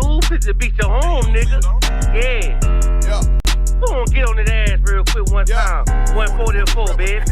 lose, it's to beat your home, nigga. Yeah. Go on, get on that ass real quick one time. 144, baby.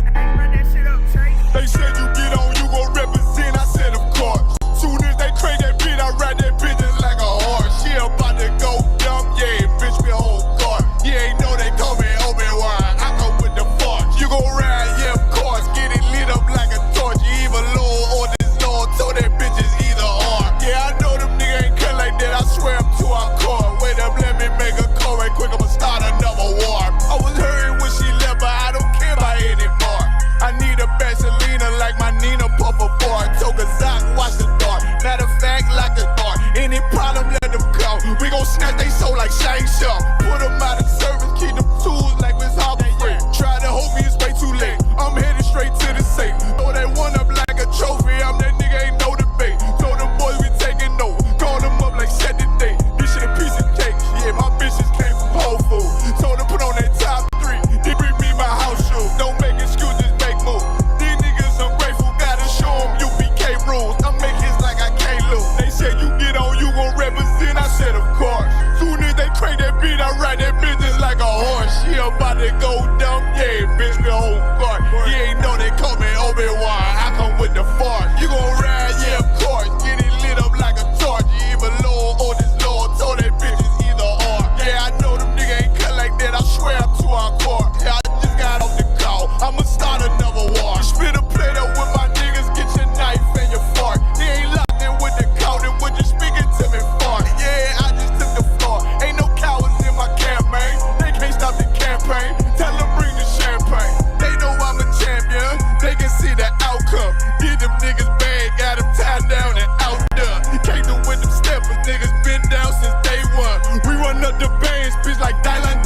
They said you get on, you gon' represent. I said, of course. Soon as they crank that beat, I ride that bitch just like a horse. She about to go dumb, yeah, bitch, me whole guard. You ain't know they call me Obi-Wan. I come with the force. You gon' ride, yeah, of course. Get it lit up like a torch. You either low or this low, so that bitch is either or. Yeah, I know them niggas ain't cut like that. I swear I'm too hardcore. Wait up, let me make a call right quick. I'ma start another war. I was hurting when she left, but I don't care about anymore. I need a Vaseline like my Nina Puffer bar. Took a Zoc, watch the dark. Matter of fact, like a dart. Any problem, let them come. We gon' snatch they soul like Shang Tsung. Put them out of service, keep them tools like Miss Harper Free. Try to hope me, it's way too late. I'm headed straight to the safe. Throw that one up like a trophy. I'm that nigga, ain't no debate. Told them boys we taking over. Call them up like set the date. This shit a piece of cake. Yeah, my bitches came from Whole Foods. Told them put on that top 3. They bring me my house shoes. Don't make excuses, make moves. These niggas ungrateful, gotta show them UPK rules. I make hits like I can't lose. They said you get on, you gon' represent. I said of course. Soon as they crank that beat, I ride that bitch just like a horse. She about to go dumb, yeah, bitch, me whole guard. You ain't know they call me Obi-Wan. I come with the force. You gon' ride, yeah, of course. Get it lit up like a torch. You either low or this low, so that bitch is either or. Yeah, I know them niggas ain't cut like that. I swear I'm too hardcore. Yeah, I just got off the call. I'ma start another war. Spit a plate up with my niggas, get your knife and your fork. They ain't locked in with the count, and what you speaking to me for? Yeah, I just took the floor. Ain't no cowards in my campaign. They can't stop the campaign. Tell them bring the champagne. They know I'm a champion. They can see the outcome. Get them niggas bad, got them tied down and out there. Can't do with them steppers, niggas been down since day one. We run up the bands, bitch like Dylan.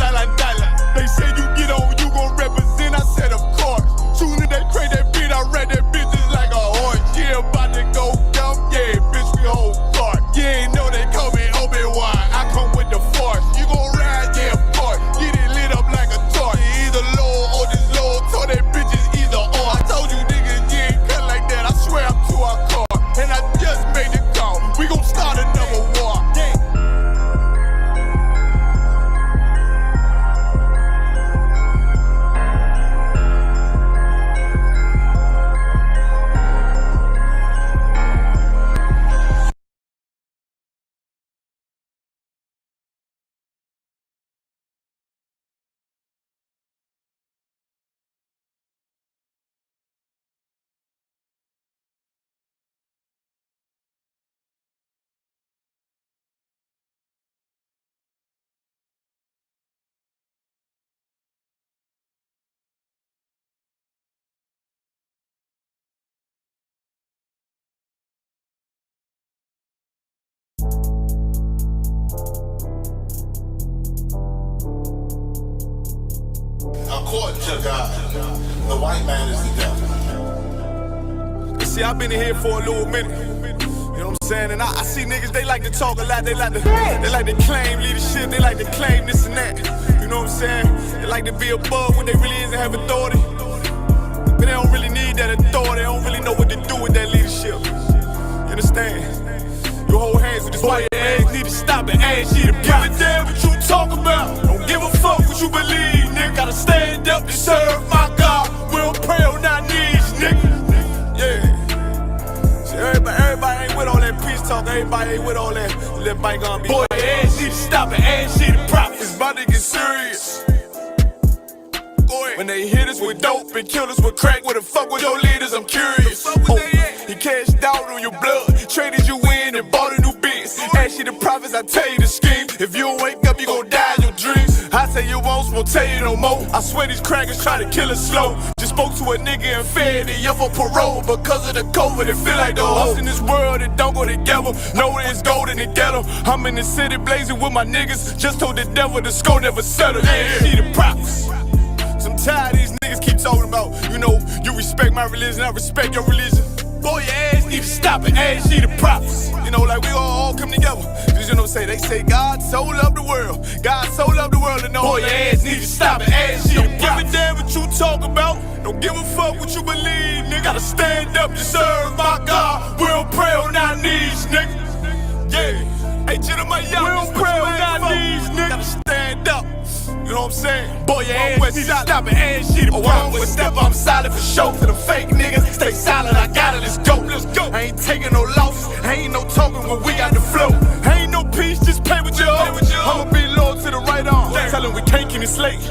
They say you get on, you gon' represent. I said of course. Soon as they crank that beat, I ride that bitch just like a horse. Yeah, about to go dumb, yeah, bitch, we whole guard. You ain't know they call me Obi-Wan. I come with the force. You gon' ride, yeah, of course. Get it lit up like a torch. You either low or this low, so that bitch is either or. I told you niggas, you ain't cut like that. I swear I'm too hardcore. And I just made the call. We gon' start another war. Yeah. According to God, the white man is the devil. See, I've been in here for a little minute. You know what I'm saying? And I see niggas, they like to talk a lot. They like to claim leadership. They like to claim this and that. You know what I'm saying? They like to be above what they really is and have authority. But they don't really need that authority. They don't really know what to do with that leadership. You understand? You hold hands with this white ass, need to stop and ask you to give a damn what you talk about. Don't give a fuck what you believe, nigga. Gotta stand up to serve my God. We don't pray on our knees, nigga. Yeah. See, everybody ain't with all that peace talk. Everybody ain't with all that bygone be. Boy, ass need to stop and ask you the prophets. It's about to get serious. When they hit us with dope and kill us with crack, where the fuck with your leaders? I'm curious. He cashed out on your blood, traded you in and bought a new biz. Ask you the prophets, I tell you the scheme. If you don't wake up, you gon' die in your dreams. I say you won't tell you no more. I swear these crackers try to kill us slow. Just spoke to a nigga and fed it, up for parole. Because of the COVID, it feel like the host in this world that don't go together. Know that it's gold in the ghetto. I'm in the city blazing with my niggas. Just told the devil the score never settled. Yeah, see the prophets. I'm tired of these niggas keep talking about, you know, you respect my religion, I respect your religion. Boy, your ass need to stop and ask you the prophets. You know, like we all come together. Cause you know what I'm saying? They say God so loved the world. God so loved the world and know. Boy, your ass need to stop and ask you the prophets. Don't give a damn what you talk about. Don't give a fuck what you believe, nigga. Gotta stand up to serve my God. We don't pray on our knees, nigga. Yeah. Hey, gentlemen, y'all, we don't pray on our knees, nigga. Gotta stand up. You know what I'm saying? Boy, your ass need to stop it, ass shit. Wrong with step, I'm solid for show. To the fake niggas, stay silent, I got it, let's go, let's go. I ain't taking no losses, ain't no talking when we got the flow. Ain't no peace, just play with your own. I'ma be loyal to the right arm. Tell him we can't keep it slate.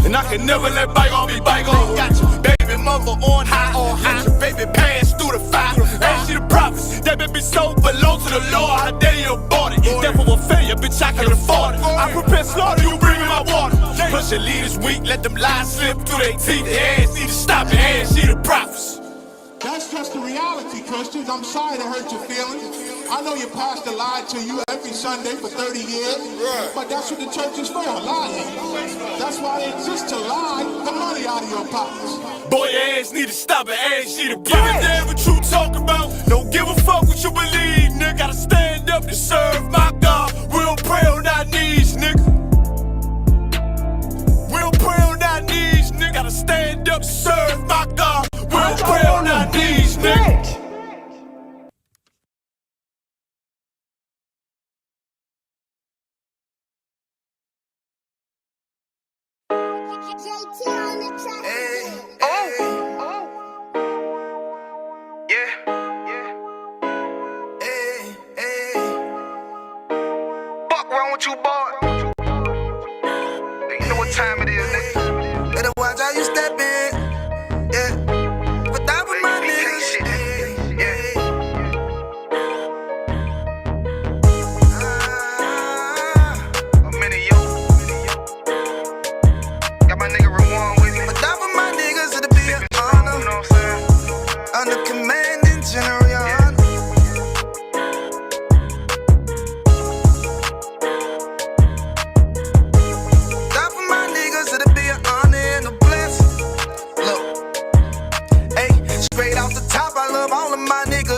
And I can never let bygone be bygone. Got your baby mother on high, got your baby pass through the fire. Ain't she the prophets? That baby soul belong to the Lord. How dare you abort it? Devil a failure, bitch, I can afford it. I prepare slaughter, you bring me my water. Push your leaders weak, let them lies slip through their teeth. Their ass need to stop it, ass she the prophets. That's just the reality, Christians. I'm sorry to hurt your feelings. I know your pastor lied to you every Sunday for 30 years, but that's what the church is for, lying. That's why they exist, to lie the money out of your pockets. Boy, your ass need to stop it, ass she the prophets. Give a damn what you talk about. Don't give a fuck what you believe, nigga. Gotta stand up to serve my God. We don't pray on our knees, nigga. We don't pray on our knees, nigga. Gotta stand up to serve my God. We don't pray on our knees, nigga. Fuck wrong with you, boy? You know what time it is, nigga. Better watch how you step in. Yeah. But that was my niggas. Yeah. I'm in it, yo. Got my nigga Rewan with me. But that was my niggas, it'll be an honor. You know what I'm saying? Under commanding general, your honor.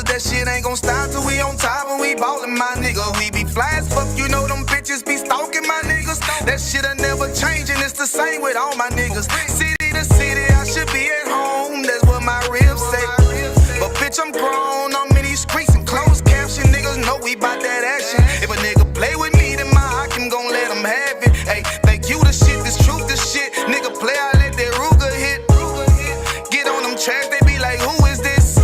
That shit ain't gon' stop till we on top and we ballin', my nigga. We be fly as fuck, you know them bitches be stalking my niggas. That shit'll never change and it's the same with all my niggas. City to city, I should be at home, that's what my ribs say. But bitch, I'm grown, I'm in these streets and closed caption. Niggas know we bout that action. If a nigga play with me, then my hakim gon' let him have it. Hey, thank you the shit, this truth the shit. Nigga play, I let that Ruger hit. Get on them tracks, they be like, who is this?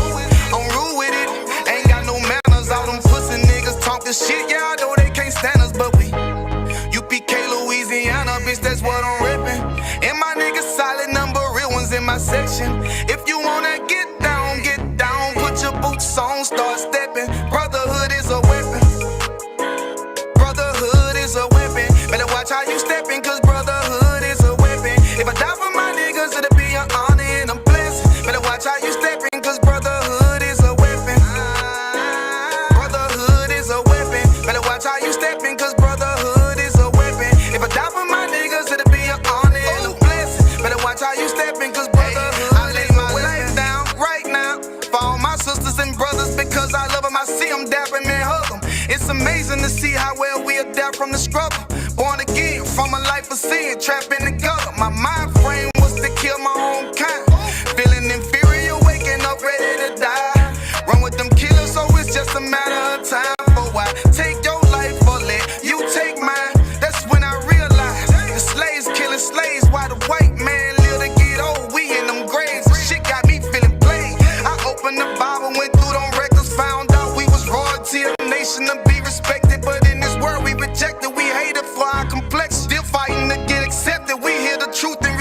I'm rude with it. Ain't got no manners. All them pussy niggas talking shit. Yeah, I know they can't stand us, but we UPK, Louisiana, bitch, that's what I'm reppin'. And my niggas solid number, real ones in my section. If you wanna get down, put your boots on, start steppin'. Brotherhood is a weapon. Brotherhood is a weapon. Better watch how you steppin', cause brotherhood is a weapon. If I die for my niggas, it'll be an honor and a blessing. Better watch how you steppin', cause brotherhood is a weapon. Brotherhood is a weapon. Better watch how you steppin', cause brotherhood is a weapon. If I die for my niggas, it'll be an honor and a blessing. Better watch how you steppin', cause brotherhood I lay my life down right now for all my sisters and brothers, because I love them. I see them dapping and hug them. It's amazing to see how well we adapt from the struggle. Born again from a life of sin, trapped in the gutter. My mind frame was to kill my own kind. Feeling inferior, waking up ready to die. Run with them killers, so it's just a matter of time. For why take your life or let you take mine? That's when I realized the slaves killing slaves while the white man live to get old. We in them graves, and shit got me feeling played. I opened the Bible, went through them records, found out we was royalty, a nation to be respected. But in this world we rejected, we hated for our complexion. Still fighting to get accepted. We hear the truth and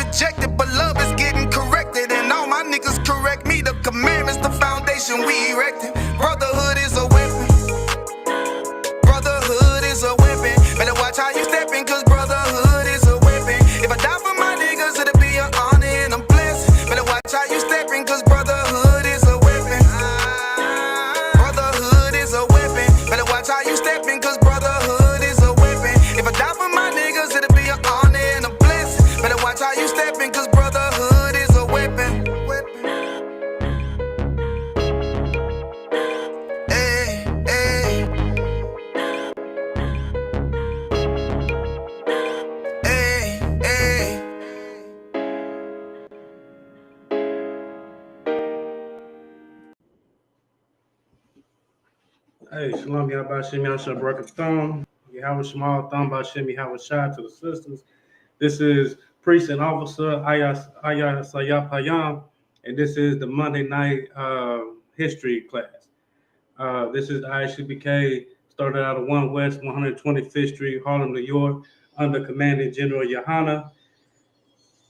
Hey, Shalom, Yahba Shemi, Yahshua Barak Thumb. Yahweh Shemal, Thumb, Shemi, Yahweh Shai to the sisters. This is Priest and Officer Ayas Sayapayam, and this is the Monday night history class. This is the ISUPK, started out of 1 West 125th Street, Harlem, New York, under Commanding General Yohana.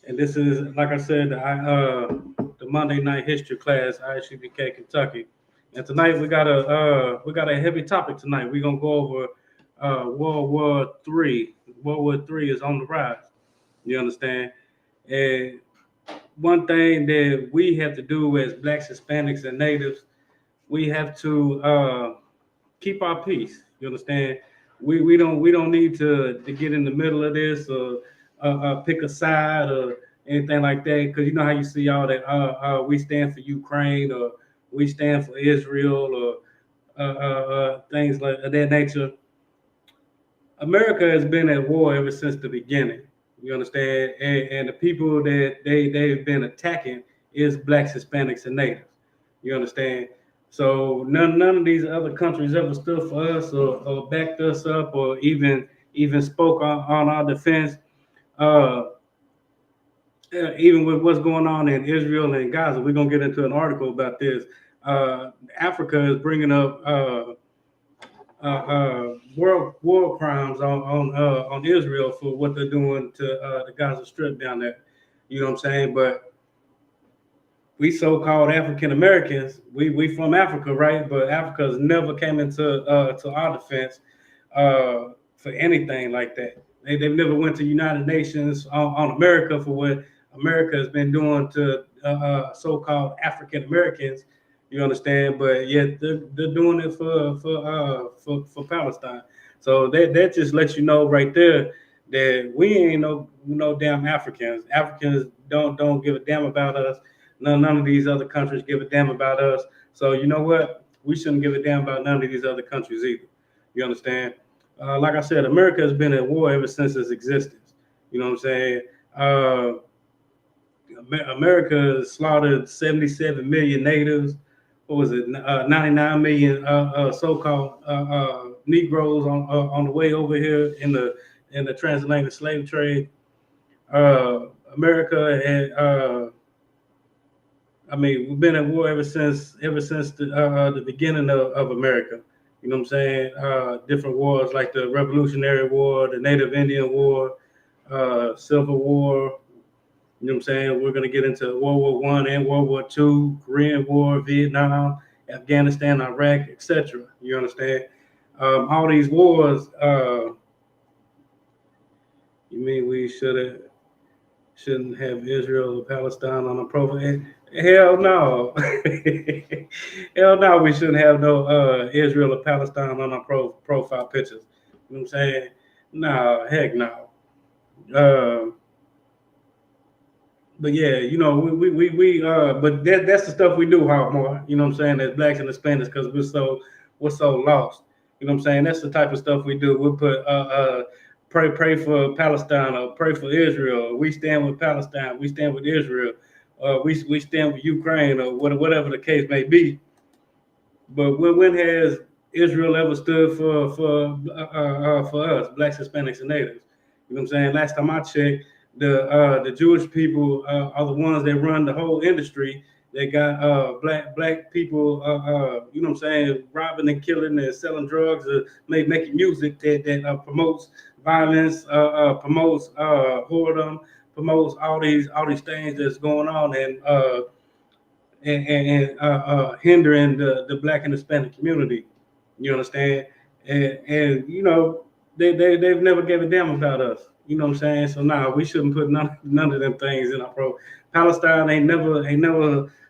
And this is, like I said, the Monday night history class, ISUPK, Kentucky. And tonight we got a heavy topic tonight. We're gonna go over World War III. World War III is on the rise. You understand? And one thing that we have to do as Blacks, Hispanics, and Natives, we have to keep our peace. You understand? We don't need to get in the middle of this or pick a side or anything like that. Because you know how you see all that we stand for Ukraine or we stand for Israel or things like that nature. America has been at war ever since the beginning. You understand? And the people that they've been attacking is Blacks, Hispanics, and Natives. You understand? So none of these other countries ever stood for us or backed us up or even spoke on our defense. Uh, Even with what's going on in Israel and Gaza, we're gonna get into an article about this. Africa is bringing up world war crimes on Israel for what they're doing to the Gaza Strip down there. You know what I'm saying? But we so-called African Americans, we from Africa, right? But Africa's never came into to our defense for anything like that. They've never went to United Nations on America for what America has been doing to so-called African Americans. You understand? But yet they're doing it for Palestine. So that just lets you know right there that we ain't no damn Africans. Africans don't give a damn about us. None of these other countries give a damn about us. So you know what? We shouldn't give a damn about none of these other countries either. You understand? Like I said, America has been at war ever since its existence. You know what I'm saying? America slaughtered 77 million natives. What was it? 99 million so-called Negroes on the way over here in the transatlantic slave trade. America had. We've been at war ever since the beginning of America. You know what I'm saying? Different wars like the Revolutionary War, the Native Indian War, Civil War. You know what I'm saying? We're going to get into World War I and World War II, Korean War, Vietnam, Afghanistan, Iraq, etc. You understand? All these wars, you mean we shouldn't have Israel or Palestine on a profile? Hell no. Hell no, we shouldn't have no Israel or Palestine on our profile pictures. You know what I'm saying? No, heck no. But yeah, you know, but that's the stuff we do, more, you know what I'm saying, as Blacks and Hispanics, because we're so lost. You know what I'm saying? That's the type of stuff we do. We put pray for Palestine or pray for Israel. We stand with Palestine. We stand with Israel. We stand with Ukraine or whatever the case may be. But when has Israel ever stood for us, Blacks, Hispanics, and Natives? You know what I'm saying? Last time I checked, the Jewish people are the ones that run the whole industry. They got black people, you know what I'm saying, robbing and killing and selling drugs, making music that promotes violence, promotes whoredom, promotes all these things that's going on and hindering the Black and Hispanic community. You understand? And you know, they've never gave a damn about us. You know what I'm saying? So now we shouldn't put none of them things in our pro. Palestine ain't never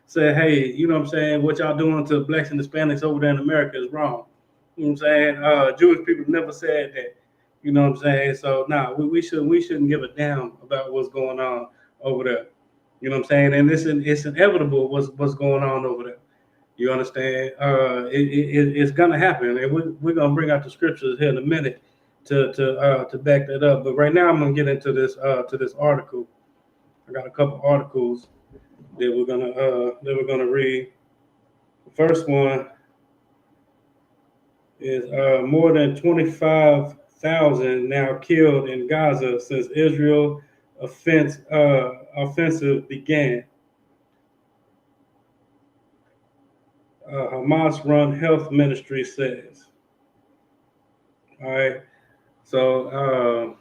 said, hey, you know what I'm saying, what y'all doing to Blacks and Hispanics over there in America is wrong. You know what I'm saying? Jewish people never said that. You know what I'm saying? So now we shouldn't give a damn about what's going on over there. You know what I'm saying? And it's inevitable what's going on over there. You understand? It's gonna happen, and we're gonna bring out the scriptures here in a minute to back that up. But right now, I'm gonna get into this article. I got a couple articles that we're gonna read. The first one is more than 25,000 now killed in Gaza since Israel offensive began. Hamas-run health ministry says. All right, so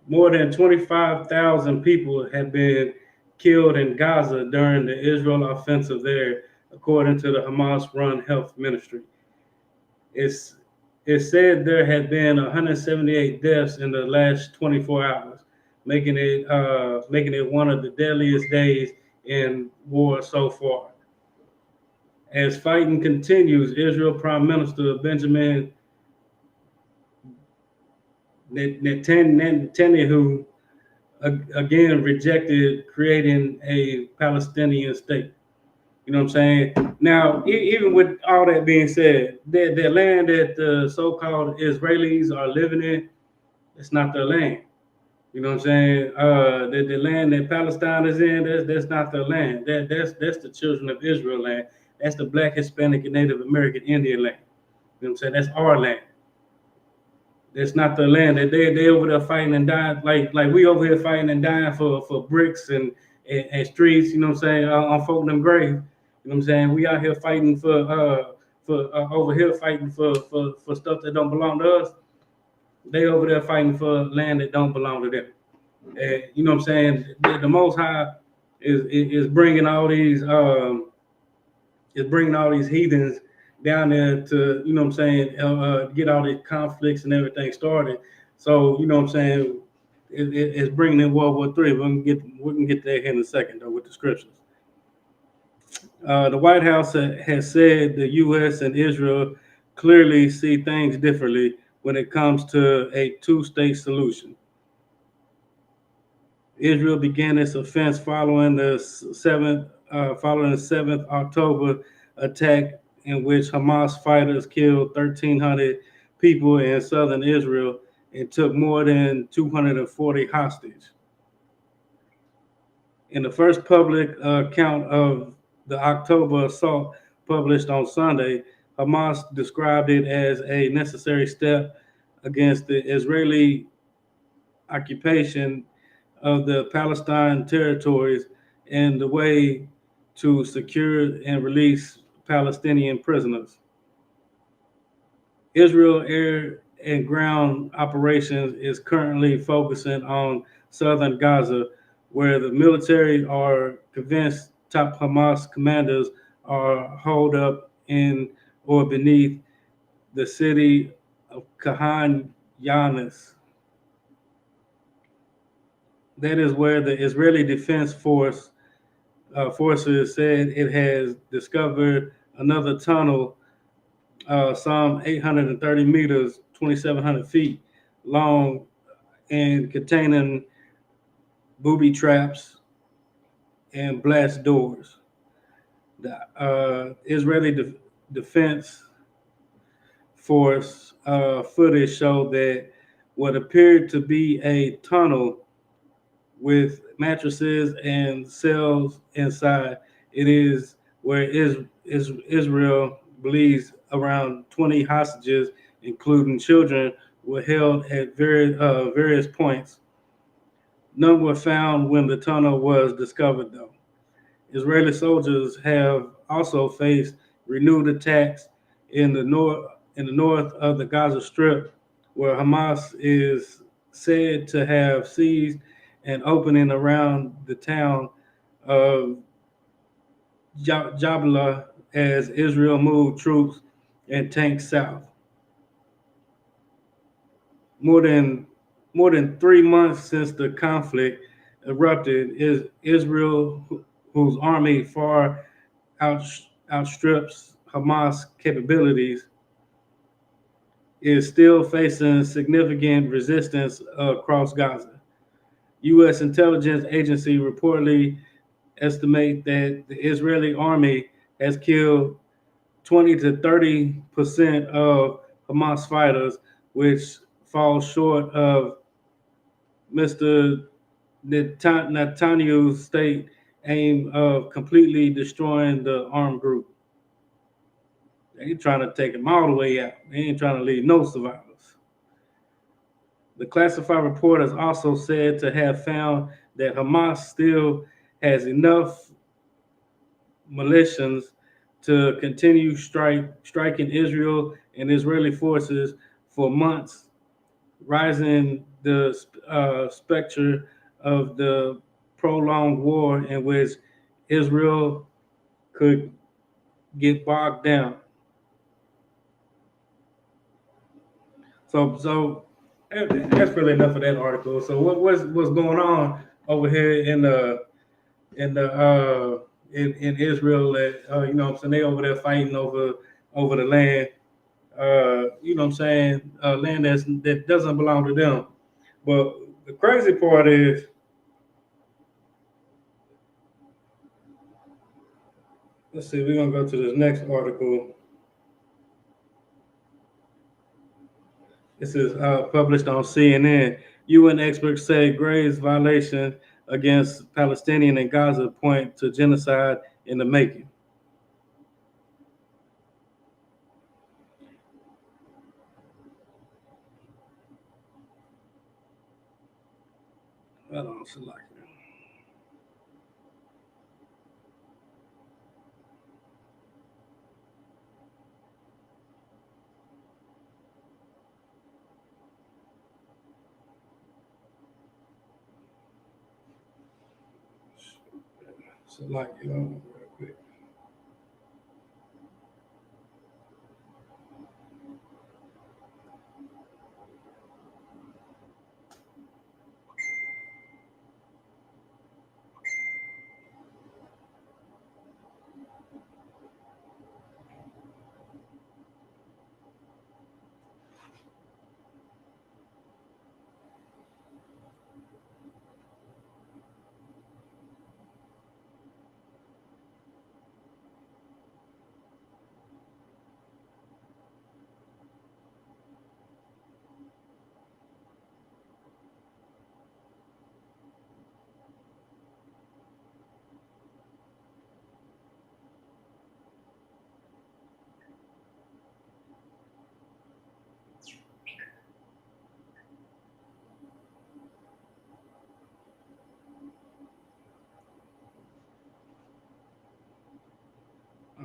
more than 25,000 people have been killed in Gaza during the Israel offensive there, according to the Hamas-run health ministry. It said there had been 178 deaths in the last 24 hours, making it one of the deadliest days in war so far. As fighting continues, Israel Prime Minister Benjamin Netanyahu again rejected creating a Palestinian state. You know what I'm saying? Now, even with all that being said, the land that the so-called Israelis are living in, it's not their land. You know what I'm saying? The land that Palestine is in, that's not their land. That's the children of Israel land. That's the Black, Hispanic, and Native American Indian land. You know what I'm saying? That's our land. That's not the land that they over there fighting and dying like we over here fighting and dying for bricks and streets. You know what I'm saying? On folk them graves. You know what I'm saying? We out here fighting for over here fighting for stuff that don't belong to us. They over there fighting for land that don't belong to them. You know what I'm saying? The Most High is bringing all these heathens down there to, you know what I'm saying, get all these conflicts and everything started. So, you know what I'm saying, it's bringing in World War III. We can get there in a second, though, with the scriptures. The White House has said the U.S. and Israel clearly see things differently when it comes to a two-state solution. Israel began its offense following the 7th October attack in which Hamas fighters killed 1,300 people in southern Israel and took more than 240 hostage. In the first public account of the October assault published on Sunday, Hamas described it as a necessary step against the Israeli occupation of the Palestine territories and the way to secure and release Palestinian prisoners. Israel air and ground operations is currently focusing on southern Gaza, where the military are convinced top Hamas commanders are holed up in or beneath the city of Khan Yunis. That is where the Israeli Defense Forces said it has discovered another tunnel, some 830 meters, 2,700 feet long, and containing booby traps and blast doors. The Israeli Defense Force footage showed that what appeared to be a tunnel with mattresses and cells inside. It is where Israel believes around 20 hostages, including children, were held at various points. None were found when the tunnel was discovered, though. Israeli soldiers have also faced renewed attacks in the north of the Gaza Strip, where Hamas is said to have seized an opening around the town of Jabala as Israel moved troops and tanks south. More than 3 months since the conflict erupted, Israel, whose army far outstrips Hamas capabilities, is still facing significant resistance across Gaza. U.S. intelligence agency reportedly estimate that the Israeli army has killed 20 to 30% of Hamas fighters, which falls short of Mr. Netanyahu's state aim of completely destroying the armed group. They trying to take them all the way out. They ain't trying to leave no survivors. The classified report is also said to have found that Hamas still has enough militias to continue striking Israel and Israeli forces for months, rising the specter of the prolonged war in which Israel could get bogged down. So that's really enough of that article. So what's going on over here in Israel? That you know what I'm saying, they over there fighting over the land. You know what I'm saying, land that doesn't belong to them. But the crazy part is, let's see, we're gonna go to this next article. This is published on CNN. UN experts say Graves' violation against Palestinian and Gaza point to genocide in the making. I don't like it. Select it on real quick.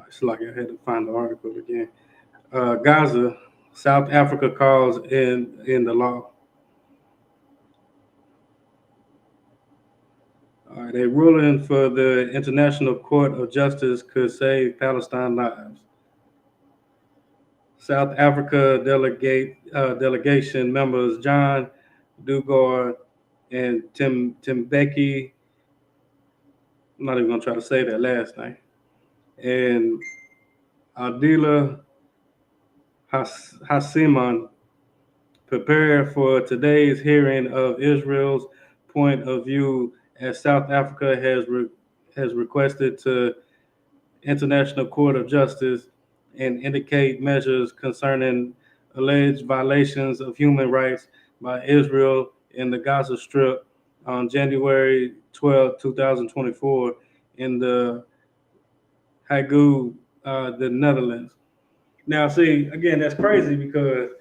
It's like I had to find the article again. Gaza, South Africa calls in the law. All right, a ruling for the International Court of Justice could save Palestine lives. South Africa delegation members John Dugard and Timbeki, I'm not even gonna try to say that last name, and Adila Hasiman prepare for today's hearing of Israel's point of view as South Africa has requested to International Court of Justice and indicate measures concerning alleged violations of human rights by Israel in the Gaza Strip on January 12, 2024 in the Hague, the Netherlands. Now, see, again, that's crazy because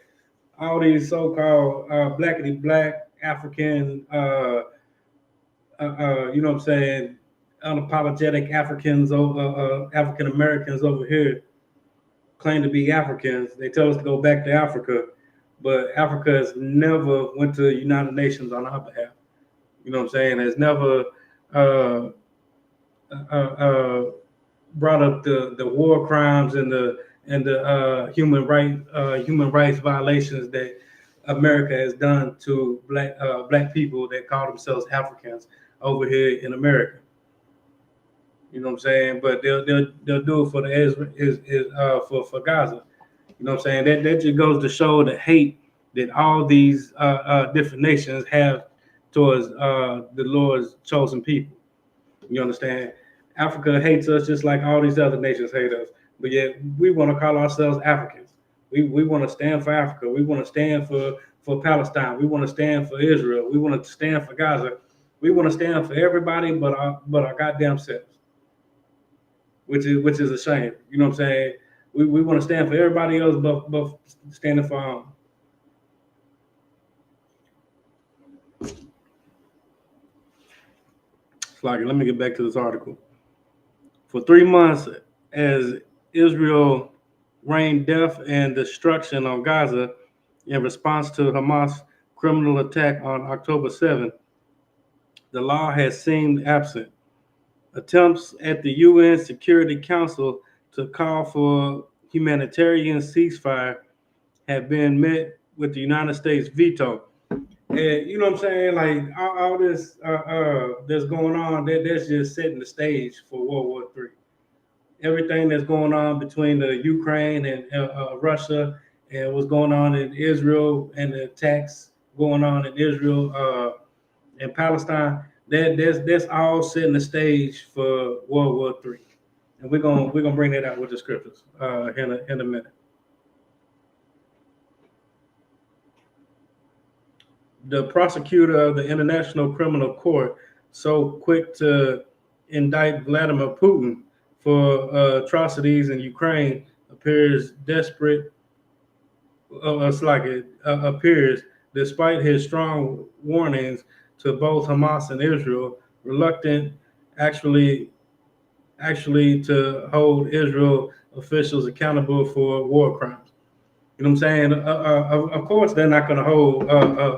all these so-called blackity black African, you know what I'm saying, unapologetic Africans, African Americans over here claim to be Africans. They tell us to go back to Africa, but Africa has never went to the United Nations on our behalf. You know what I'm saying? Has never brought up the war crimes and the human rights violations that America has done to black people that call themselves Africans over here in America. You know what I'm saying? But they'll do it for the for Gaza. You know what I'm saying? That just goes to show the hate that all these different nations have towards the Lord's chosen people. You understand? Africa hates us just like all these other nations hate us. But yet we want to call ourselves Africans. We want to stand for Africa. We want to stand for Palestine. We want to stand for Israel. We want to stand for Gaza. We want to stand for everybody but our goddamn selves. Which is a shame. You know what I'm saying? we want to stand for everybody else, but standing for our own. It's like, let me get back to this article. For 3 months, as Israel rained death and destruction on Gaza in response to Hamas' criminal attack on October 7th, the law has seemed absent. Attempts at the UN Security Council to call for humanitarian ceasefire have been met with the United States veto. And you know what I'm saying? Like all this that's going on, that's just setting the stage for World War III. Everything that's going on between the Ukraine and Russia, and what's going on in Israel, and the attacks going on in Israel and Palestine, that's all setting the stage for World War III. And we're gonna bring that out with the scriptures in a minute. The prosecutor of the International Criminal Court, so quick to indict Vladimir Putin for atrocities in Ukraine, appears desperate. It's like it appears, despite his strong warnings to both Hamas and Israel, reluctant actually to hold Israel officials accountable for war crimes. You know what I'm saying? Of course, they're not going to hold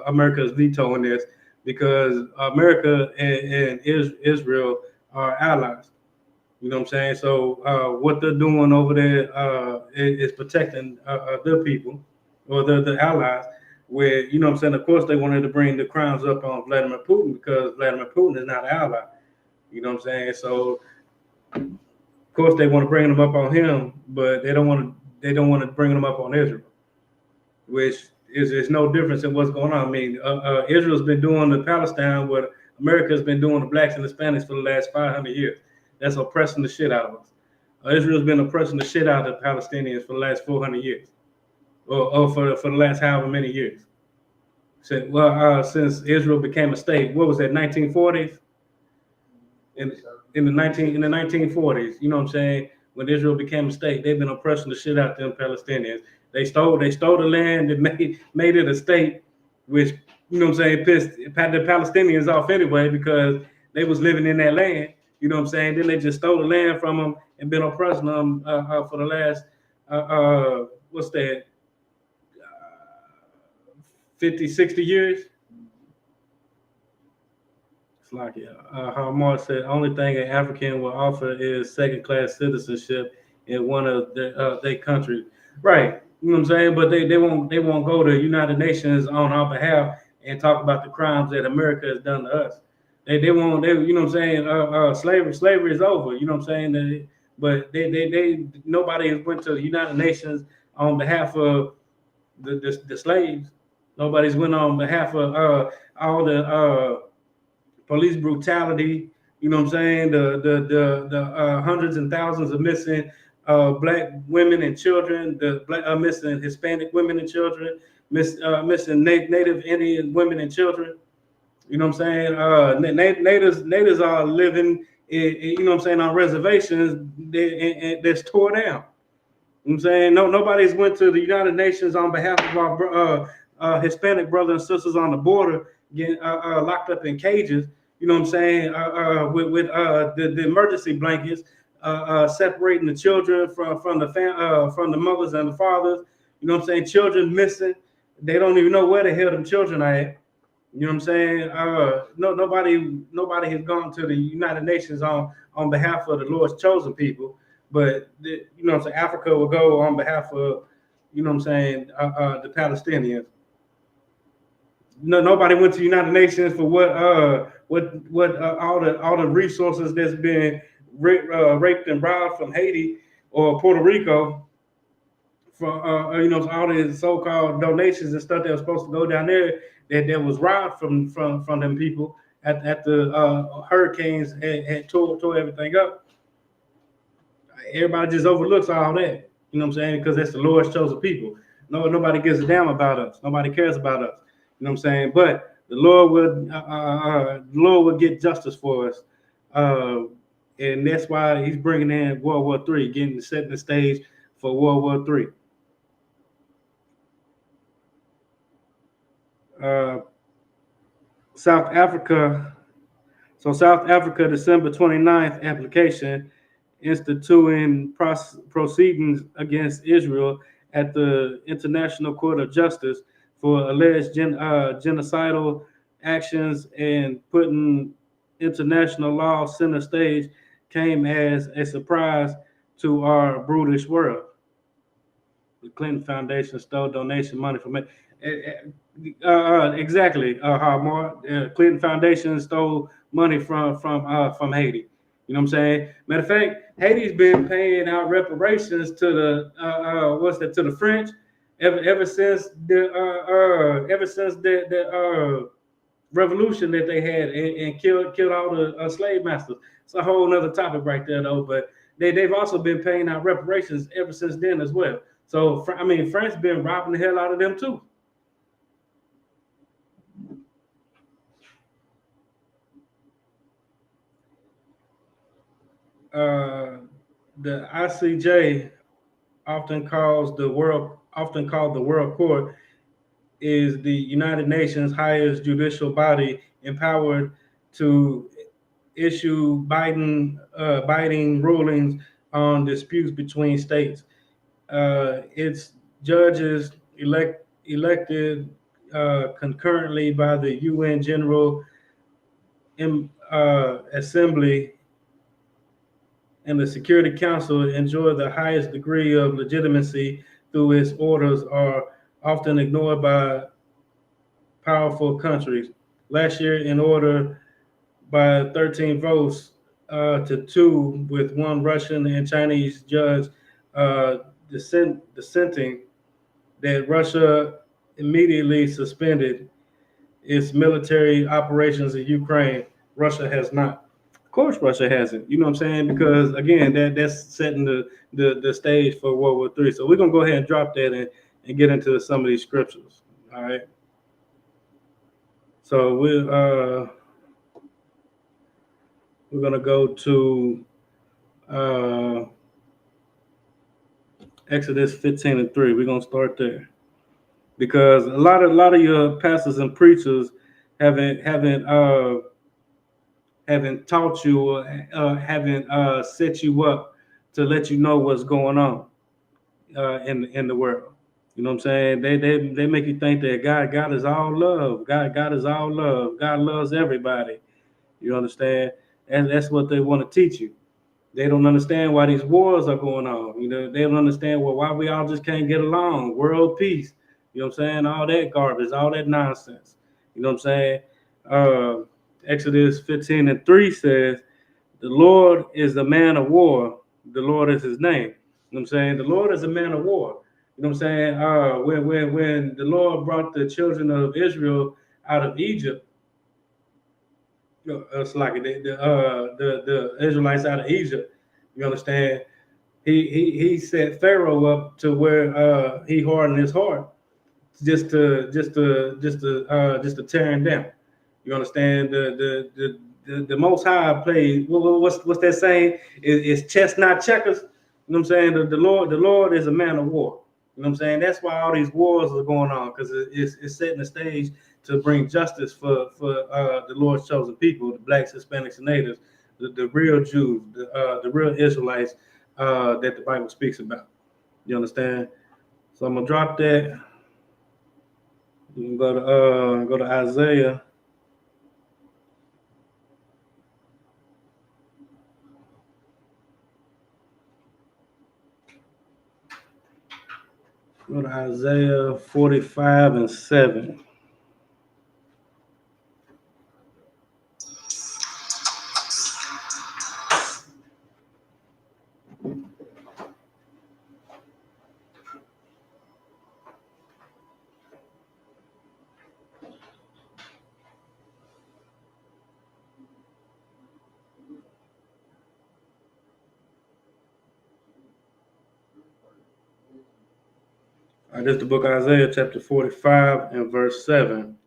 America's veto in this, because America and Israel are allies. You know what I'm saying? So what they're doing over there is protecting their people, or the allies. Where, you know what I'm saying? Of course, they wanted to bring the crimes up on Vladimir Putin, because Vladimir Putin is not an ally. You know what I'm saying? So of course they want to bring them up on him, but they don't want to bring them up on Israel, which is no difference in what's going on. I mean, Israel's been doing the Palestine what America's been doing the blacks and Hispanics for the last 500 years. That's oppressing the shit out of us. Israel's been oppressing the shit out of the Palestinians for the last 400 years, or for the last however many years. Since Israel became a state, what was that, 1940s? In the 1940s, you know what I'm saying? When Israel became a state, they've been oppressing the shit out of them Palestinians. They stole the land and made it a state, which, you know what I'm saying, pissed the Palestinians off anyway, because they was living in that land. You know what I'm saying? Then they just stole the land from them and been oppressing them for the last what's that, 50, 60 years. It's like how Mark said, only thing an African will offer is second-class citizenship in one of their countries. Right. You know what I'm saying? But they won't go to United Nations on our behalf and talk about the crimes that America has done to us. They won't, you know what I'm saying? Slavery is over. You know what I'm saying? But nobody has went to the United Nations on behalf of the slaves. Nobody's went on behalf of all the police brutality. You know what I'm saying? The hundreds and thousands of missing black women and children, missing Hispanic women and children, missing Native Indian women and children. You know what I'm saying? Natives are living, you know what I'm saying, on reservations that's tore down. You know what I'm saying? Nobody's went to the United Nations on behalf of our Hispanic brothers and sisters on the border getting locked up in cages. You know what I'm saying? With the emergency blankets, separating the children from the mothers and the fathers. You know what I'm saying? Children missing. They don't even know where the hell them children are at. You know what I'm saying? Nobody has gone to the United Nations on behalf of the Lord's chosen people, but you know what I'm saying? Africa will go on behalf of, you know what I'm saying, the Palestinians. No, nobody went to the United Nations for what all the resources that's been raped and robbed from Haiti or Puerto Rico, for you know, all the so-called donations and stuff that was supposed to go down there that was robbed from them people at the hurricanes had tore everything up. Everybody just overlooks all that. You know what I'm saying? Because that's the Lord's chosen people. Nobody gives a damn about us. Nobody cares about us. You know what I'm saying? But the Lord will get justice for us, and that's why He's bringing in World War III, setting the stage for World War III. South Africa. So South Africa, December 29th application instituting proceedings against Israel at the International Court of Justice for alleged genocidal actions and putting international law center stage came as a surprise to our brutish world. The Clinton Foundation stole donation money from it. Exactly, Harmar. Clinton Foundation stole money from Haiti. You know what I'm saying? Matter of fact, Haiti's been paying out reparations to the to the French ever since the revolution that they had and killed all the slave masters. It's a whole other topic right there though. But they've also been paying out reparations ever since then as well. So I mean, France been robbing the hell out of them too. The ICJ, often called the World Court, is the United Nations highest judicial body empowered to issue binding rulings on disputes between states. Its judges elected concurrently by the UN General Assembly and the Security Council enjoy the highest degree of legitimacy through its orders are often ignored by powerful countries. Last year, in order by 13 votes to 2, with one Russian and Chinese judge dissenting, that Russia immediately suspended its military operations in Ukraine. Russia has not. Of course, Russia hasn't. You know what I'm saying? Because again, that's setting the stage for World War III. So we're gonna go ahead and drop that and get into some of these scriptures. All right. So we're gonna go to Exodus 15:3. We're gonna start there because a lot of your pastors and preachers haven't taught you or haven't set you up to let you know what's going on in the world. You know what I'm saying? They make you think that God is all love. God is all love. God loves everybody. You understand? And that's what they want to teach you. They don't understand why these wars are going on. You know, they don't understand why we all just can't get along. World peace. You know what I'm saying? All that garbage, all that nonsense. You know what I'm saying? Exodus 15:3 says, the Lord is a man of war. The Lord is his name. You know what I'm saying? The Lord is a man of war. You know what I'm saying? When the Lord brought the children of Israel out of Egypt, it's like the Israelites out of Egypt. You understand? He set Pharaoh up to where he hardened his heart just to tear him down. You understand? The Most High played. What's that saying? It's chess, not checkers. You know what I'm saying? The Lord is a man of war. You know what I'm saying? That's why all these wars are going on, because it's setting the stage to bring justice for the Lord's chosen people, the blacks, Hispanics, and natives, the real Jews, the real Israelites that the Bible speaks about. You understand? So I'm gonna drop that. You can go to Isaiah. Go to Isaiah 45:7. This is the book of Isaiah, chapter 45 and verse 7.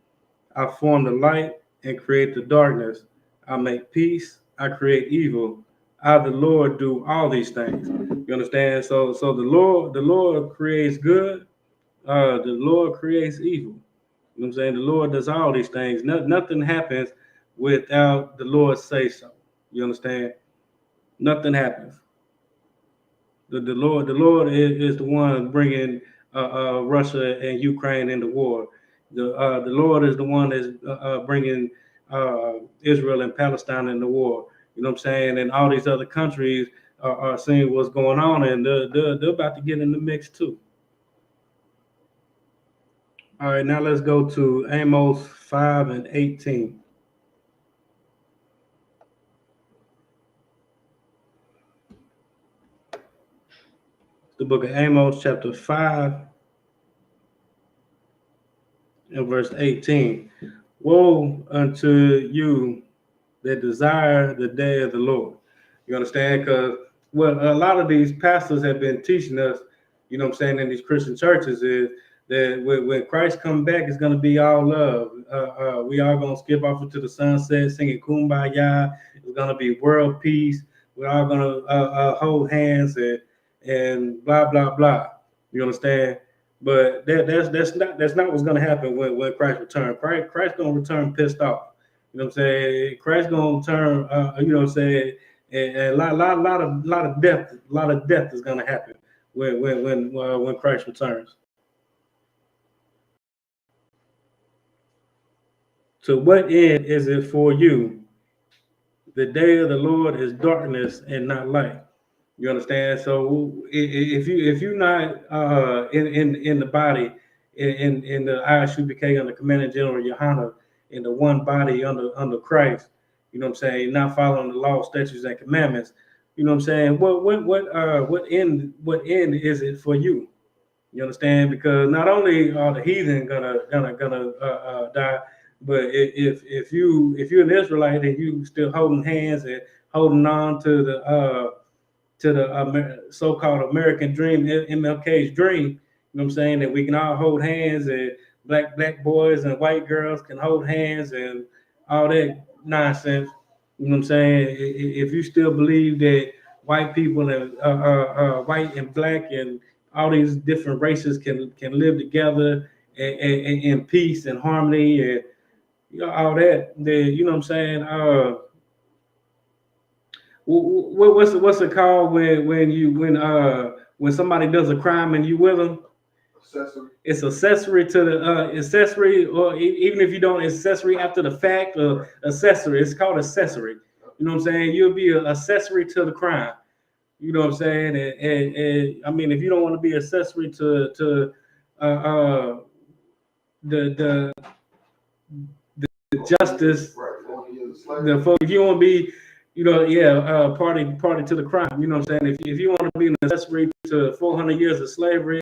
I form the light and create the darkness. I make peace. I create evil. I the Lord do all these things. You understand? So the Lord creates good. The Lord creates evil. You know what I'm saying? The Lord does all these things. Nothing happens without the Lord say so. You understand? Nothing happens. The Lord is the one bringing Russia and Ukraine into war. The Lord is the one that's bringing Israel and Palestine into war. You know what I'm saying? And all these other countries are seeing what's going on, and they're about to get in the mix too. All right, now let's go to Amos 5:18. The book of Amos, chapter 5 and verse 18. Woe unto you that desire the day of the Lord. You understand? Because what a lot of these pastors have been teaching us, you know what I'm saying, in these Christian churches is that when Christ comes back, it's going to be all love. We are going to skip off into the sunset singing Kumbaya. It's going to be world peace. We're all going to hold hands and blah, blah, blah. You understand? But that's not what's going to happen when Christ returns. Christ going to return pissed off. You know what I'm saying? Christ gonna turn. You know what I'm saying? And a lot of death is gonna happen when Christ returns. To what end is it for you? The day of the Lord is darkness and not light. You understand? So if you're not in the body in the ISUPK under Commander General Yohana in the one body under Christ, you know what I'm saying, not following the law, statutes, and commandments, you know what I'm saying? What end is it for you? You understand? Because not only are the heathen gonna die, but if you're an Israelite and you still holding hands and holding on to the so-called American dream, MLK's dream, you know what I'm saying, that we can all hold hands and black boys and white girls can hold hands and all that nonsense. You know what I'm saying? If you still believe that white people and white and black and all these different races can live together in peace and harmony and all that, then you know what I'm saying. What's it called when somebody does a crime and you with them? Accessory. It's accessory to the accessory, or even if you don't accessory after the fact, or accessory. It's called accessory. You know what I'm saying? You'll be an accessory to the crime. You know what I'm saying? And I mean, if you don't want to be accessory to the justice, if you want to be, party to the crime. You know what I'm saying? If you want to be an accessory to 400 years of slavery,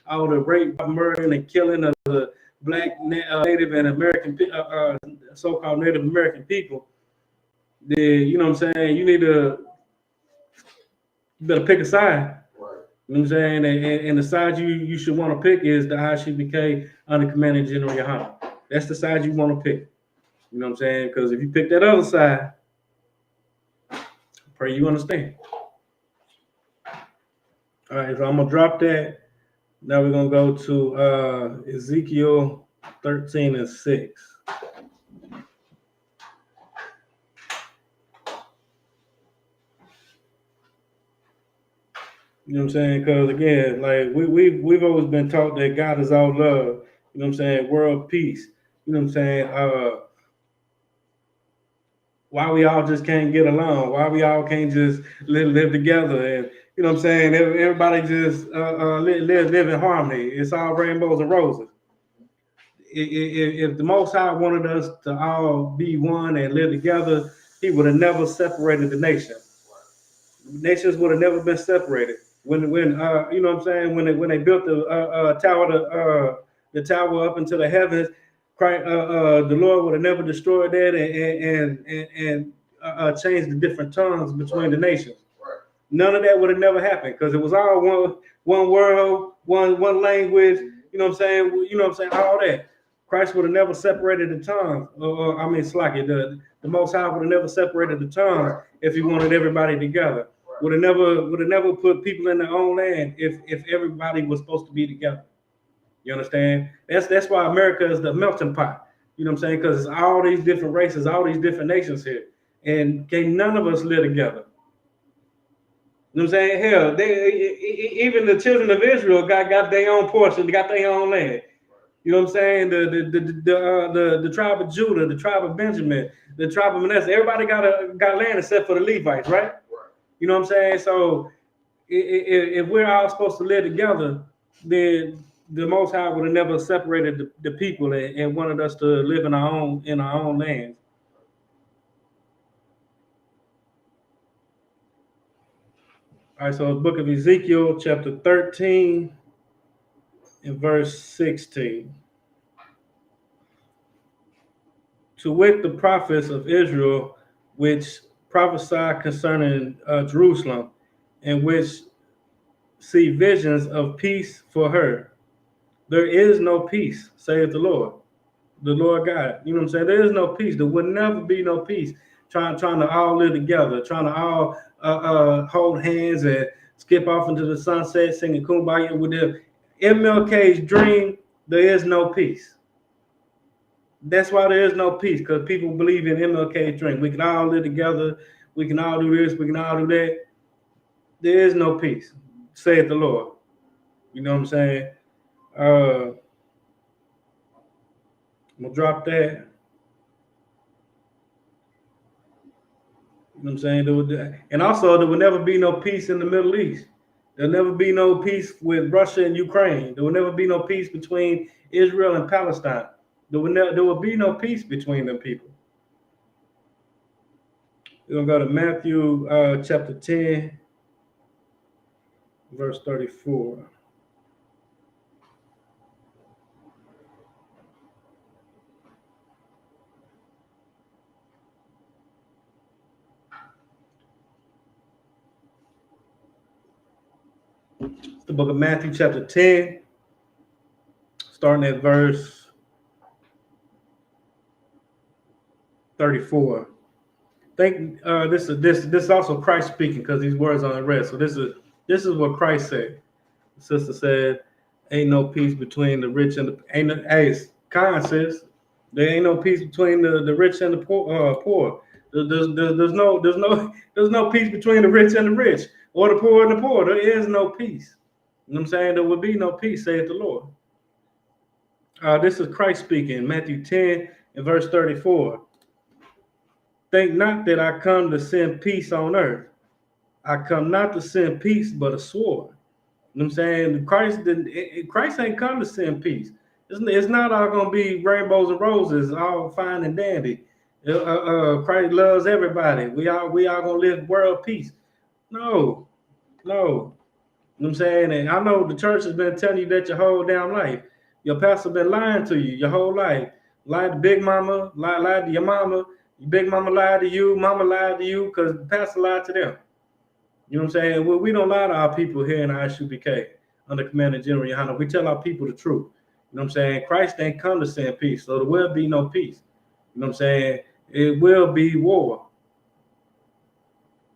all the rape, murdering, and killing of the black Native and American, so-called Native American people, then you know what I'm saying? You better pick a side. Right. You know what I'm saying? And the side you should want to pick is the ISUPK under Commander General Yohana. That's the side you want to pick. You know what I'm saying? Because if you pick that other side, pray you understand. All right, so I'm gonna drop that. Now we're gonna go to Ezekiel 13:6. You know what I'm saying? Because again, like we've always been taught that God is all love. You know what I'm saying? World peace. You know what I'm saying? Why we all just can't get along? Why we all can't just live together? And you know what I'm saying? Everybody just live in harmony. It's all rainbows and roses. If the Most High wanted us to all be one and live together, He would have never separated the nation. Nations would have never been separated. When you know what I'm saying? When they built the tower up into the heavens, Christ, the Lord would have never destroyed that and changed the different tongues between the nations. None of that would have never happened because it was all one world, one language. You know what I'm saying? You know what I'm saying? All that. Christ would have never separated the tongues. The Most High would have never separated the tongues if he wanted everybody together. Would have never put people in their own land if everybody was supposed to be together. You understand? That's why America is the melting pot. You know what I'm saying? Because it's all these different races, all these different nations here, and can none of us live together. You know what I'm saying? Hell, even the children of Israel got their own portion, they got their own land. You know what I'm saying? The tribe of Judah, the tribe of Benjamin, the tribe of Manasseh, everybody got land except for the Levites, right? You know what I'm saying? So if we're all supposed to live together, then the Most High would have never separated the people and wanted us to live in our own land. All right, so the book of Ezekiel, chapter 13, and verse 16. To wit, the prophets of Israel, which prophesy concerning Jerusalem, and which see visions of peace for her. There is no peace, saith the Lord God. You know what I'm saying? There is no peace. There will never be no peace. Trying to all live together, trying to all hold hands and skip off into the sunset, singing Kumbaya with the MLK's dream. There is no peace. That's why there is no peace, because people believe in MLK's dream. We can all live together. We can all do this. We can all do that. There is no peace, saith the Lord. You know what I'm saying? I'm gonna drop that. You know what I'm saying? And also, there will never be no peace in the Middle East. There'll never be no peace with Russia and Ukraine. There will never be no peace between Israel and Palestine. There will be no peace between them people. We're going to go to Matthew chapter 10, verse 34. It's the book of Matthew chapter 10, starting at verse 34. Think this is also Christ speaking, because these words are unread. So this is what Christ said. The sister said, "Ain't no peace between the rich and the hey, Khan says there ain't no peace between the rich and the poor. There's no peace between the rich and the rich, or the poor and the poor. There is no peace. You know what I'm saying? There will be no peace, saith the Lord." This is Christ speaking, Matthew 10 and verse 34. "Think not that I come to send peace on earth. I come not to send peace, but a sword." You know what I'm saying? Christ ain't come to send peace. It's not all going to be rainbows and roses, all fine and dandy. Christ loves everybody. We all going to live world peace. No. You know what I'm saying? And I know the church has been telling you that your whole damn life. Your pastor been lying to you your whole life. Lied to Big Mama, lied to your mama. Your Big Mama lied to you, Mama lied to you, because the pastor lied to them. You know what I'm saying? Well, we don't lie to our people here in ISUPK under Commander General Yohana. We tell our people the truth. You know what I'm saying? Christ ain't come to send peace, so there will be no peace. You know what I'm saying? It will be war.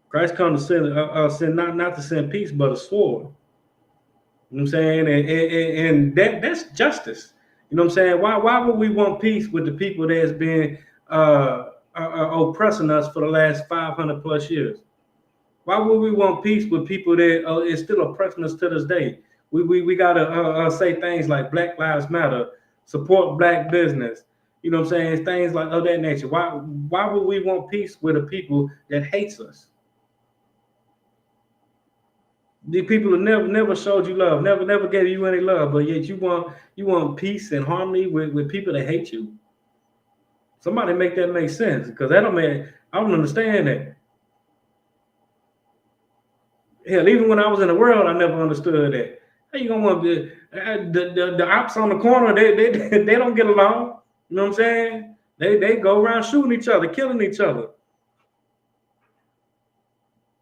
Christ come to send not to send peace, but a sword. You know what I'm saying? And that's justice. You know what I'm saying? Why would we want peace with the people that has been oppressing us for the last 500 plus years? Why would we want peace with people that is still oppressing us to this day? We gotta say things like Black Lives Matter, support Black business. You know what I'm saying? Things like of that nature. Why would we want peace with a people that hates us? The people who never showed you love, never gave you any love, but yet you want peace and harmony with people that hate you. Somebody make that make sense, because I don't understand that. Hell, even when I was in the world, I never understood that. How you gonna want the ops on the corner? They don't get along. You know what I'm saying? They go around shooting each other, killing each other.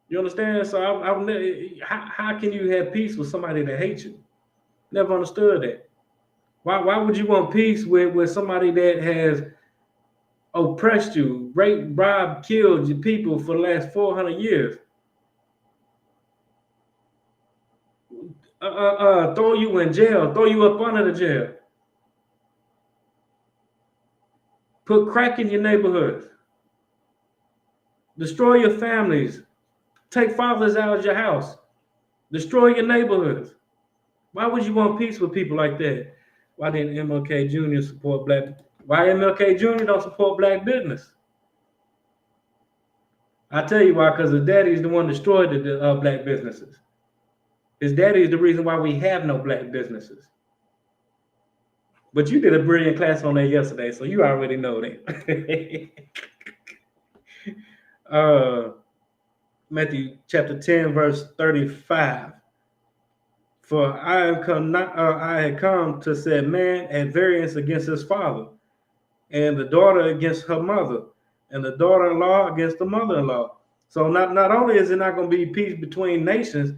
You understand? So how can you have peace with somebody that hates you? Never understood that. Why would you want peace with somebody that has oppressed you, raped, robbed, killed your people for the last 400 years? Throw you in jail, throw you up under the jail, put crack in your neighborhoods, destroy your families, take fathers out of your house, destroy your neighborhoods. Why would you want peace with people like that? Why didn't MLK Jr. support black? Why MLK Jr. don't support black business? I tell you why, because his daddy is the one destroyed the black businesses. His daddy is the reason why we have no black businesses. But you did a brilliant class on that yesterday, so you already know that. Matthew chapter 10, verse 35. For I had come to set man at variance against his father, and the daughter against her mother, and the daughter-in-law against the mother-in-law. So not only is it not going to be peace between nations,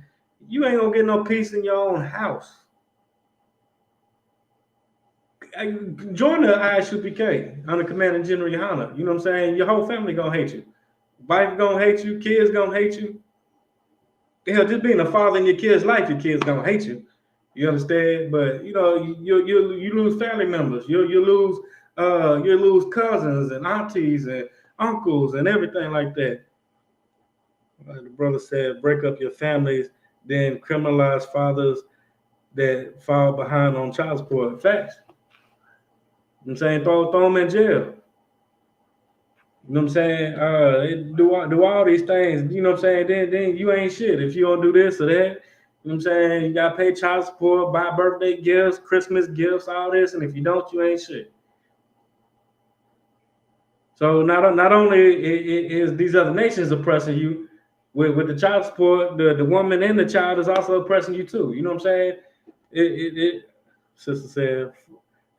you ain't going to get no peace in your own house. Join the ISUPK under Commanding General Yohana. You know what I'm saying? Your whole family going to hate you. Wife going to hate you. Kids going to hate you. Hell, just being a father in your kid's life, your kids going to hate you. You understand? But, you know, you lose family members. You lose cousins and aunties and uncles and everything like that. The brother said, break up your families, then criminalize fathers that fall behind on child support. Facts. You know what I'm saying? Throw them in jail. You know what I'm saying? Do all these things. You know what I'm saying? Then you ain't shit if you don't do this or that. You know what I'm saying? You gotta pay child support, buy birthday gifts, Christmas gifts, all this, and if you don't, you ain't shit. So not only is these other nations oppressing you with the child support, the woman and the child is also oppressing you too. You know what I'm saying? Sister said,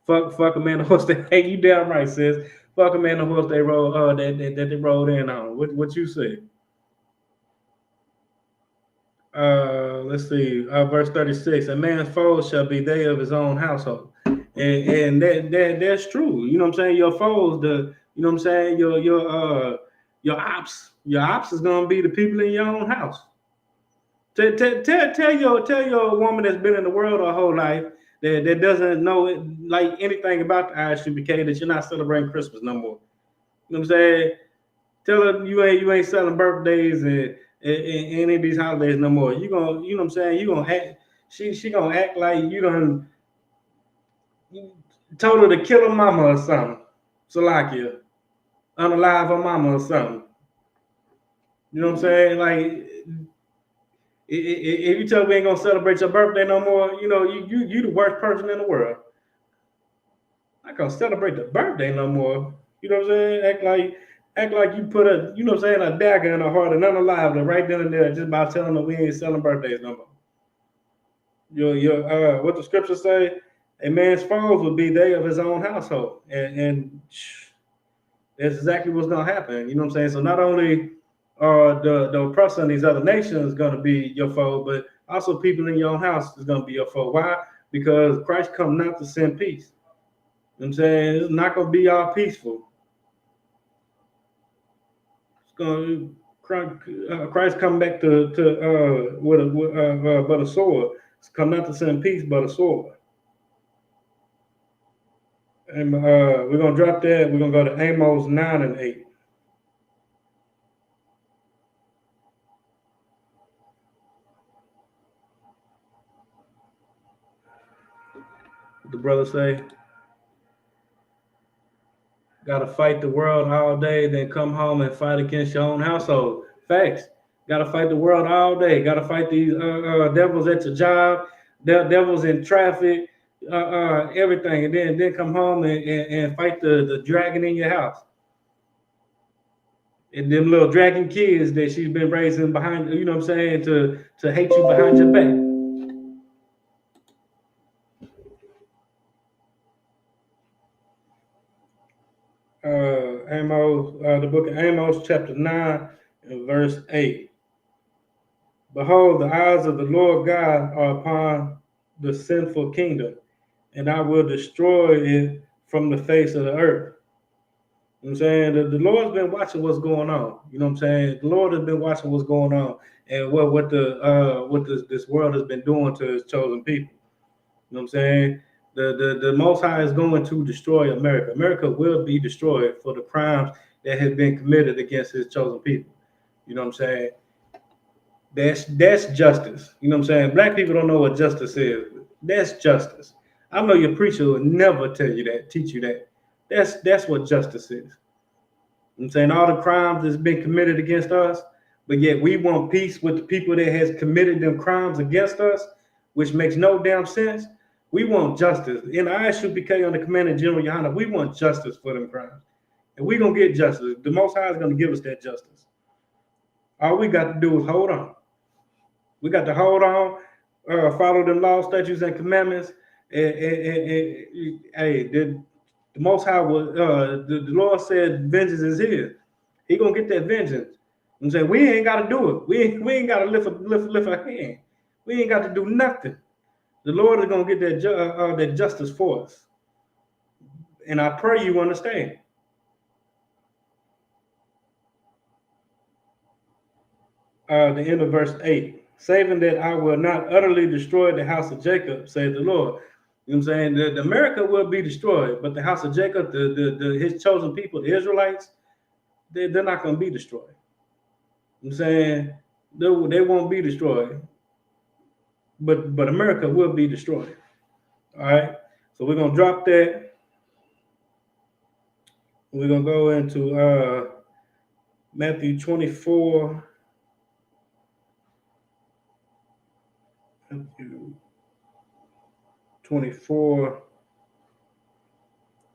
fuck a man the horse that hey, you damn right, sis. Fuck a man the horse they rolled that they rolled in on. What you say? Let's see. Verse 36. A man's foes shall be they of his own household. And that's true. You know what I'm saying? Your foes, you know what I'm saying, your ops is gonna be the people in your own house. Tell your woman that's been in the world her whole life that doesn't know it, like anything about the ISUPK that you're not celebrating Christmas no more. You know what I'm saying? Tell her you ain't selling birthdays and any of these holidays no more. You know what I'm saying? You gonna act. She gonna act like you done told her to kill her mama or something. Salakia, unalive her mama or something. You know what I'm saying? Like, if you tell me ain't gonna celebrate your birthday no more, you know you the worst person in the world. Not gonna celebrate the birthday no more. You know what I'm saying? Act like you put a, you know what I'm saying, a dagger in her heart and unalive her right then and there just by telling her we ain't selling birthdays no more. What the scriptures say, a man's foes will be they of his own household, and that's exactly what's gonna happen. You know what I'm saying? So not only are the oppressor in these other nations gonna be your foe, but also people in your own house is gonna be your foe. Why? Because Christ come not to send peace. You know what I'm saying? It's not gonna be all peaceful. It's gonna Christ come back to but a sword. It's come not to send peace, but a sword. And we're gonna drop that. We're gonna go to Amos 9 and 8. What the brother say? Gotta fight the world all day, then come home and fight against your own household. Facts. Gotta fight the world all day. Gotta fight these devils at your job, devils in traffic, everything, and then come home and fight the dragon in your house. And them little dragon kids that she's been raising behind, you know what I'm saying, to hate you behind your back. Amos, the book of Amos, chapter 9 and verse 8. Behold, the eyes of the Lord God are upon the sinful kingdom, and I will destroy it from the face of the earth. You know what I'm saying? The Lord's been watching what's going on. You know what I'm saying? The Lord has been watching what's going on and what this world has been doing to his chosen people. You know what I'm saying? The Most High is going to destroy America. America will be destroyed for the crimes that have been committed against his chosen people. You know what I'm saying? That's justice. You know what I'm saying? Black people don't know what justice is. That's justice. I know your preacher will never tell you that, teach you that. That's what justice is. You know what I'm saying? All the crimes that's been committed against us, but yet we want peace with the people that has committed them crimes against us, which makes no damn sense. We want justice. In ISUPK on the Commanding General, Your Honor, we want justice for them crimes. And we're going to get justice. The Most High is going to give us that justice. All we got to do is hold on. We got to hold on, follow them laws, statutes, and commandments. The Most High will, the Lord said vengeance is his. He going to get that vengeance. I'm saying we ain't got to do it. We ain't got to lift a hand. We ain't got to do nothing. The Lord is going to get that justice for us. And I pray you understand. The end of verse 8. Saving that I will not utterly destroy the house of Jacob, said the Lord. You know what I'm saying? The America will be destroyed, but the house of Jacob, his chosen people, the Israelites, they're not going to be destroyed. You know what I'm saying? They won't be destroyed. But America will be destroyed. All right. So we're gonna drop that. We're gonna go into Matthew 24. Matthew 24.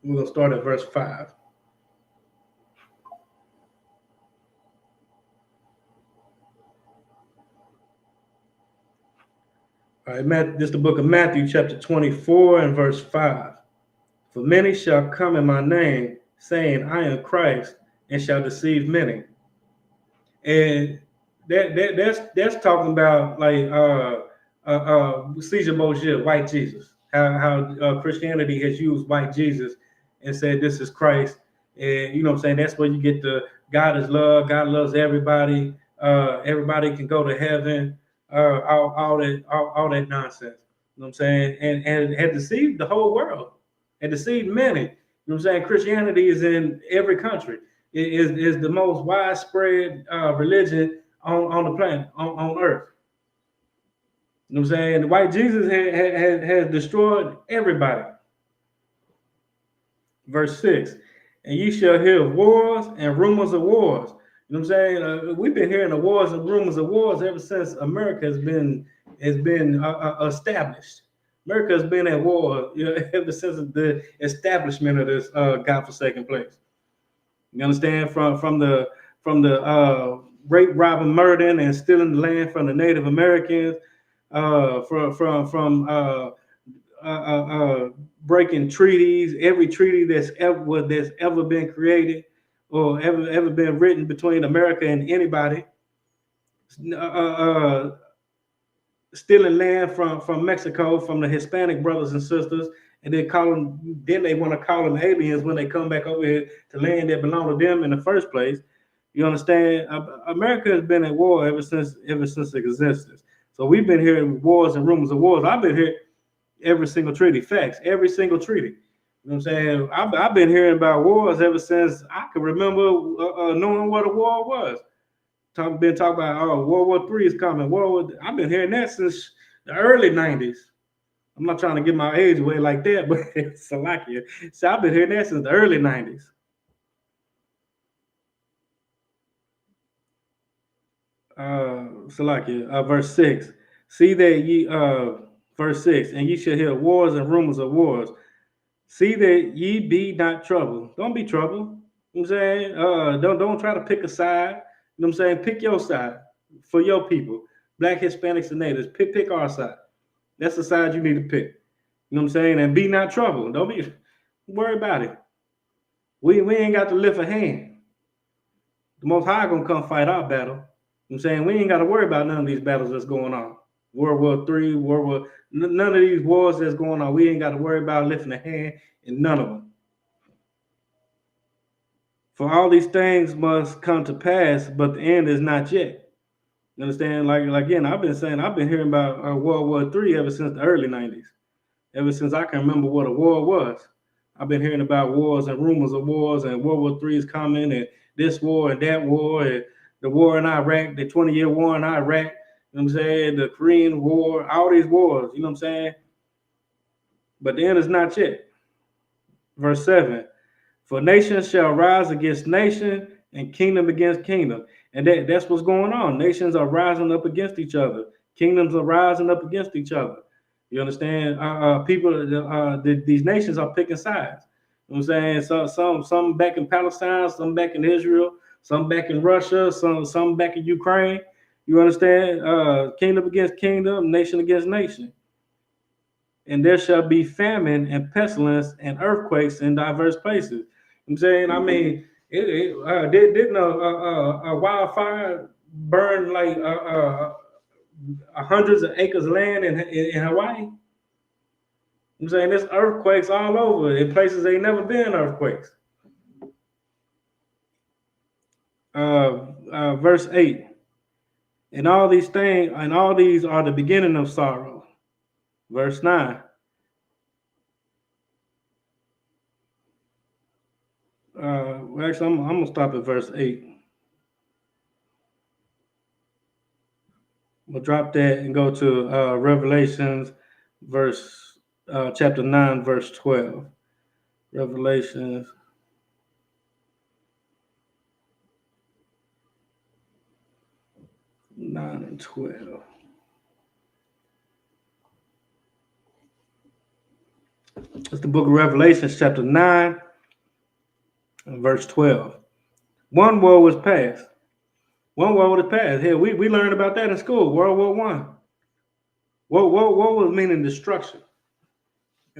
We're gonna start at verse 5. All right, this is the book of Matthew, chapter 24, and verse 5. For many shall come in my name, saying, I am Christ, and shall deceive many. And that's talking about like Caesar Borgia, white Jesus. How Christianity has used white Jesus and said this is Christ. And you know what I'm saying? That's where you get the God is love, God loves everybody, everybody can go to heaven, all that nonsense. You know what I'm saying? And had deceived the whole world, and deceived many. You know what I'm saying? Christianity is in every country. It is the most widespread religion on the planet, on earth. You know what I'm saying? The white Jesus has destroyed everybody. Verse 6. And ye shall hear of wars and rumors of wars. You know what I'm saying? We've been hearing the wars and rumors of wars ever since America has been established. America has been at war, you know, ever since the establishment of this godforsaken place. You understand? From the rape, robbing, murdering, and stealing the land from the Native Americans, breaking treaties, every treaty that's ever been created or ever been written between America and anybody. Stealing land from Mexico, from the Hispanic brothers and sisters, and then they want to call them aliens when they come back over here to land that belonged to them in the first place. You understand? America has been at war ever since its existence. So we've been hearing wars and rumors of wars. I've been hearing every single treaty, facts, every single treaty. You know what I'm saying? I've been hearing about wars ever since I can remember knowing what a war was. Been talking about, World War III is coming. I've been hearing that since the early 90s. I'm not trying to give my age away like that, but it's Salakia. So I've been hearing that since the early 90s. Salakia, verse 6. See that ye, verse 6, and ye shall hear wars and rumors of wars. See that ye be not troubled. Don't be troubled. You know what I'm saying? Don't try to pick a side. You know what I'm saying? Pick your side for your people. Black, Hispanics, and natives. Pick our side. That's the side you need to pick. You know what I'm saying? And be not troubled. Don't be worry about it. We ain't got to lift a hand. The Most High gonna come fight our battle. You know what I'm saying? We ain't got to worry about none of these battles that's going on. World War III, none of these wars that's going on. We ain't got to worry about lifting a hand in none of them. For all these things must come to pass, but the end is not yet. You understand? Like again, I've been hearing about World War III ever since the early 90s. Ever since I can remember what a war was. I've been hearing about wars and rumors of wars, and World War III is coming, and this war and that war, and the war in Iraq, the 20-year war in Iraq, you know what I'm saying? The Korean War, all these wars, you know what I'm saying? But the end is not yet. Verse 7, for nation shall rise against nation and kingdom against kingdom. And that's what's going on. Nations are rising up against each other. Kingdoms are rising up against each other. You understand? These nations are picking sides. You know what I'm saying? So some back in Palestine, some back in Israel, some back in Russia, some back in Ukraine. You understand? Kingdom against kingdom, nation against nation. And there shall be famine and pestilence and earthquakes in diverse places. You know what I'm saying? I mean, didn't a wildfire burn like hundreds of acres of land in Hawaii? I'm saying there's earthquakes all over in places they never been earthquakes. Verse 8, and all these are the beginning of sorrow. Verse 9. Actually, I'm gonna stop at verse 8. We'll drop that and go to Revelations, chapter 9, verse 12. Revelations 9 and 12. It's the book of Revelations, chapter 9 and verse 12. One woe was past. One woe was past. Here, we learned about that in school, World War I. Woe was meaning destruction.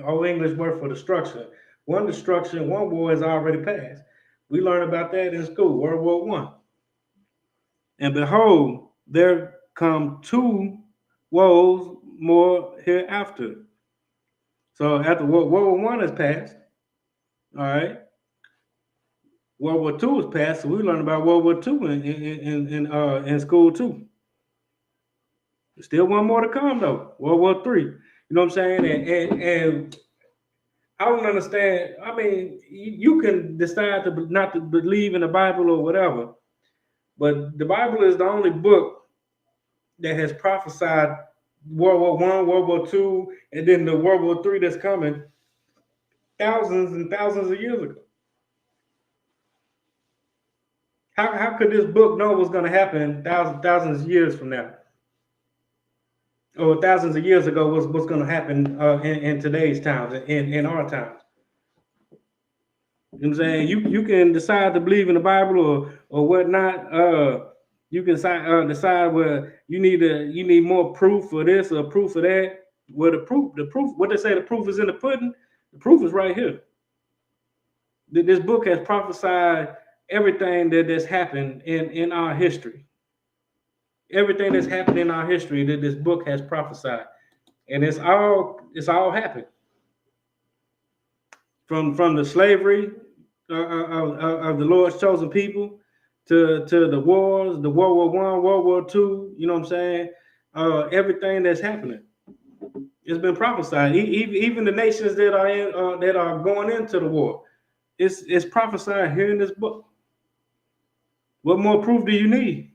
Old English word for destruction. One destruction, one war is already passed. We learned about that in school, World War I. And behold, there come two woes more hereafter. So after World War I is passed, all right, World War II is passed, so we learned about World War II in school too. There's still one more to come though, World War III. You know what I'm saying? And I don't understand. I mean, you can decide not to believe in the Bible or whatever, but the Bible is the only book that has prophesied World War I, World War II, and then the World War III that's coming thousands and thousands of years ago. How could this book know what's going to happen thousands of years from now? Or thousands of years ago, what's going to happen in today's times, in our times? You know what I'm saying? You can decide to believe in the Bible or whatnot. You can decide where you need more proof for this or proof for that. Well, the proof, what they say, the proof is in the pudding. The proof is right here. This book has prophesied everything that's happened in our history. Everything that's happened in our history that this book has prophesied, and it's all happened. From the slavery of the Lord's chosen people to the wars, the World War I, World War II. You know what I'm saying? Everything that's happening, it's been prophesied. Even the nations that are going into the war, it's prophesied here in this book. What more proof do you need?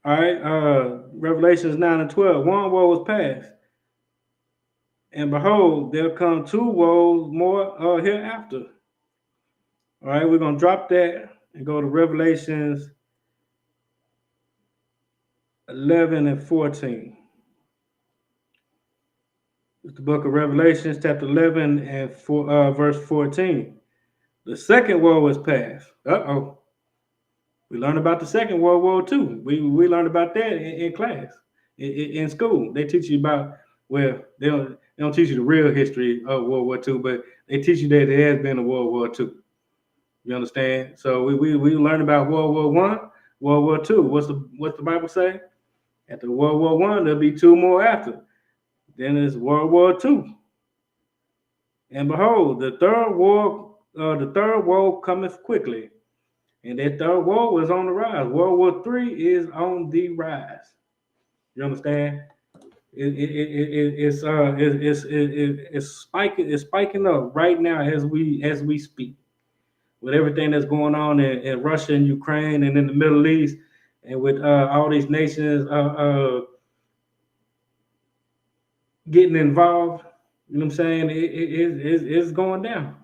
All right, Revelations 9 and 12. One woe was past, and behold, there'll come two woes more hereafter. All right, we're going to drop that and go to Revelations 11 and 14. It's the book of Revelations, chapter 11 and verse 14. The second woe was past. Uh-oh. We learned about the Second World War too. We learned about that in class, in school. They teach you about, well, they don't teach you the real history of World War II, but they teach you that there has been a World War II. You understand? So we learned about World War I, World War II. What's the Bible say? After World War I, there'll be 2 more after. Then it's World War II. And behold, the third war cometh quickly. And that third war was on the rise. World War III is on the rise. You understand? It's spiking up right now as we speak, with everything that's going on in Russia and Ukraine and in the Middle East, and with all these nations getting involved. You know what I'm saying? It's going down.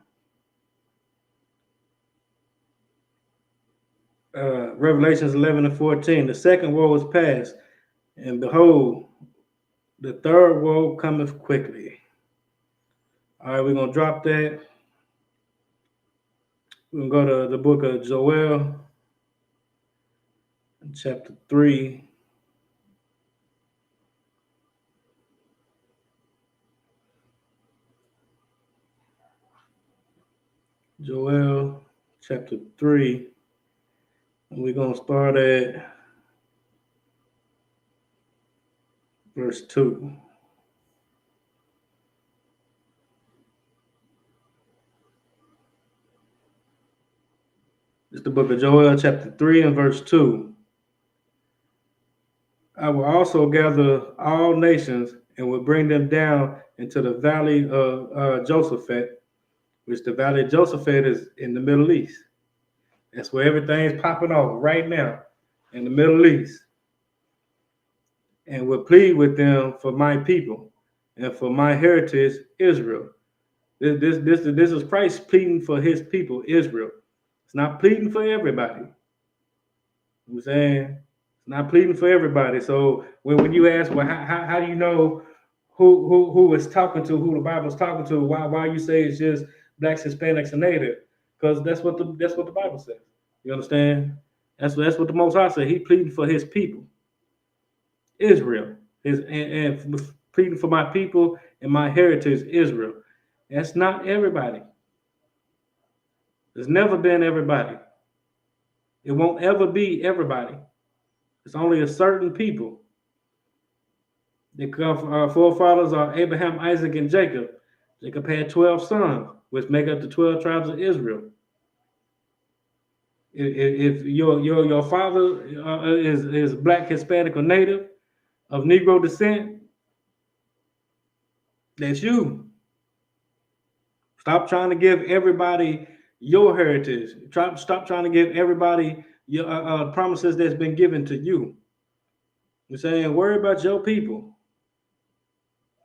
Revelations 11:14. The second woe is past, and behold, the third woe cometh quickly. All right, we're gonna drop that. We're gonna go to the book of Joel, chapter 3. Joel, chapter 3. And we're gonna start at verse 2. It's the book of Joel, chapter 3, and verse 2. I will also gather all nations and will bring them down into the valley of Josaphat, which the valley of Josaphat is in the Middle East. That's where everything's popping off right now, in the Middle East. And will plead with them for my people and for my heritage, Israel. This is Christ pleading for his people, Israel. It's not pleading for everybody. You know what I'm saying? It's not pleading for everybody. So when you ask, well, how do you know who is talking to, who the Bible's talking to? Why you say it's just blacks, Hispanics, and Native? Because that's what the Bible says. You understand? That's what the Most High said. He pleading for his people, Israel, and pleading for my people and my heritage, Israel. That's not everybody. There's never been everybody. It won't ever be everybody. It's only a certain people. The forefathers are Abraham, Isaac, and Jacob. Jacob had 12 sons, which make up the 12 tribes of Israel. If your father is black, Hispanic, or Native of Negro descent, that's you. Stop trying to give everybody your heritage. Stop trying to give everybody your promises that's been given to you. You're saying, worry about your people.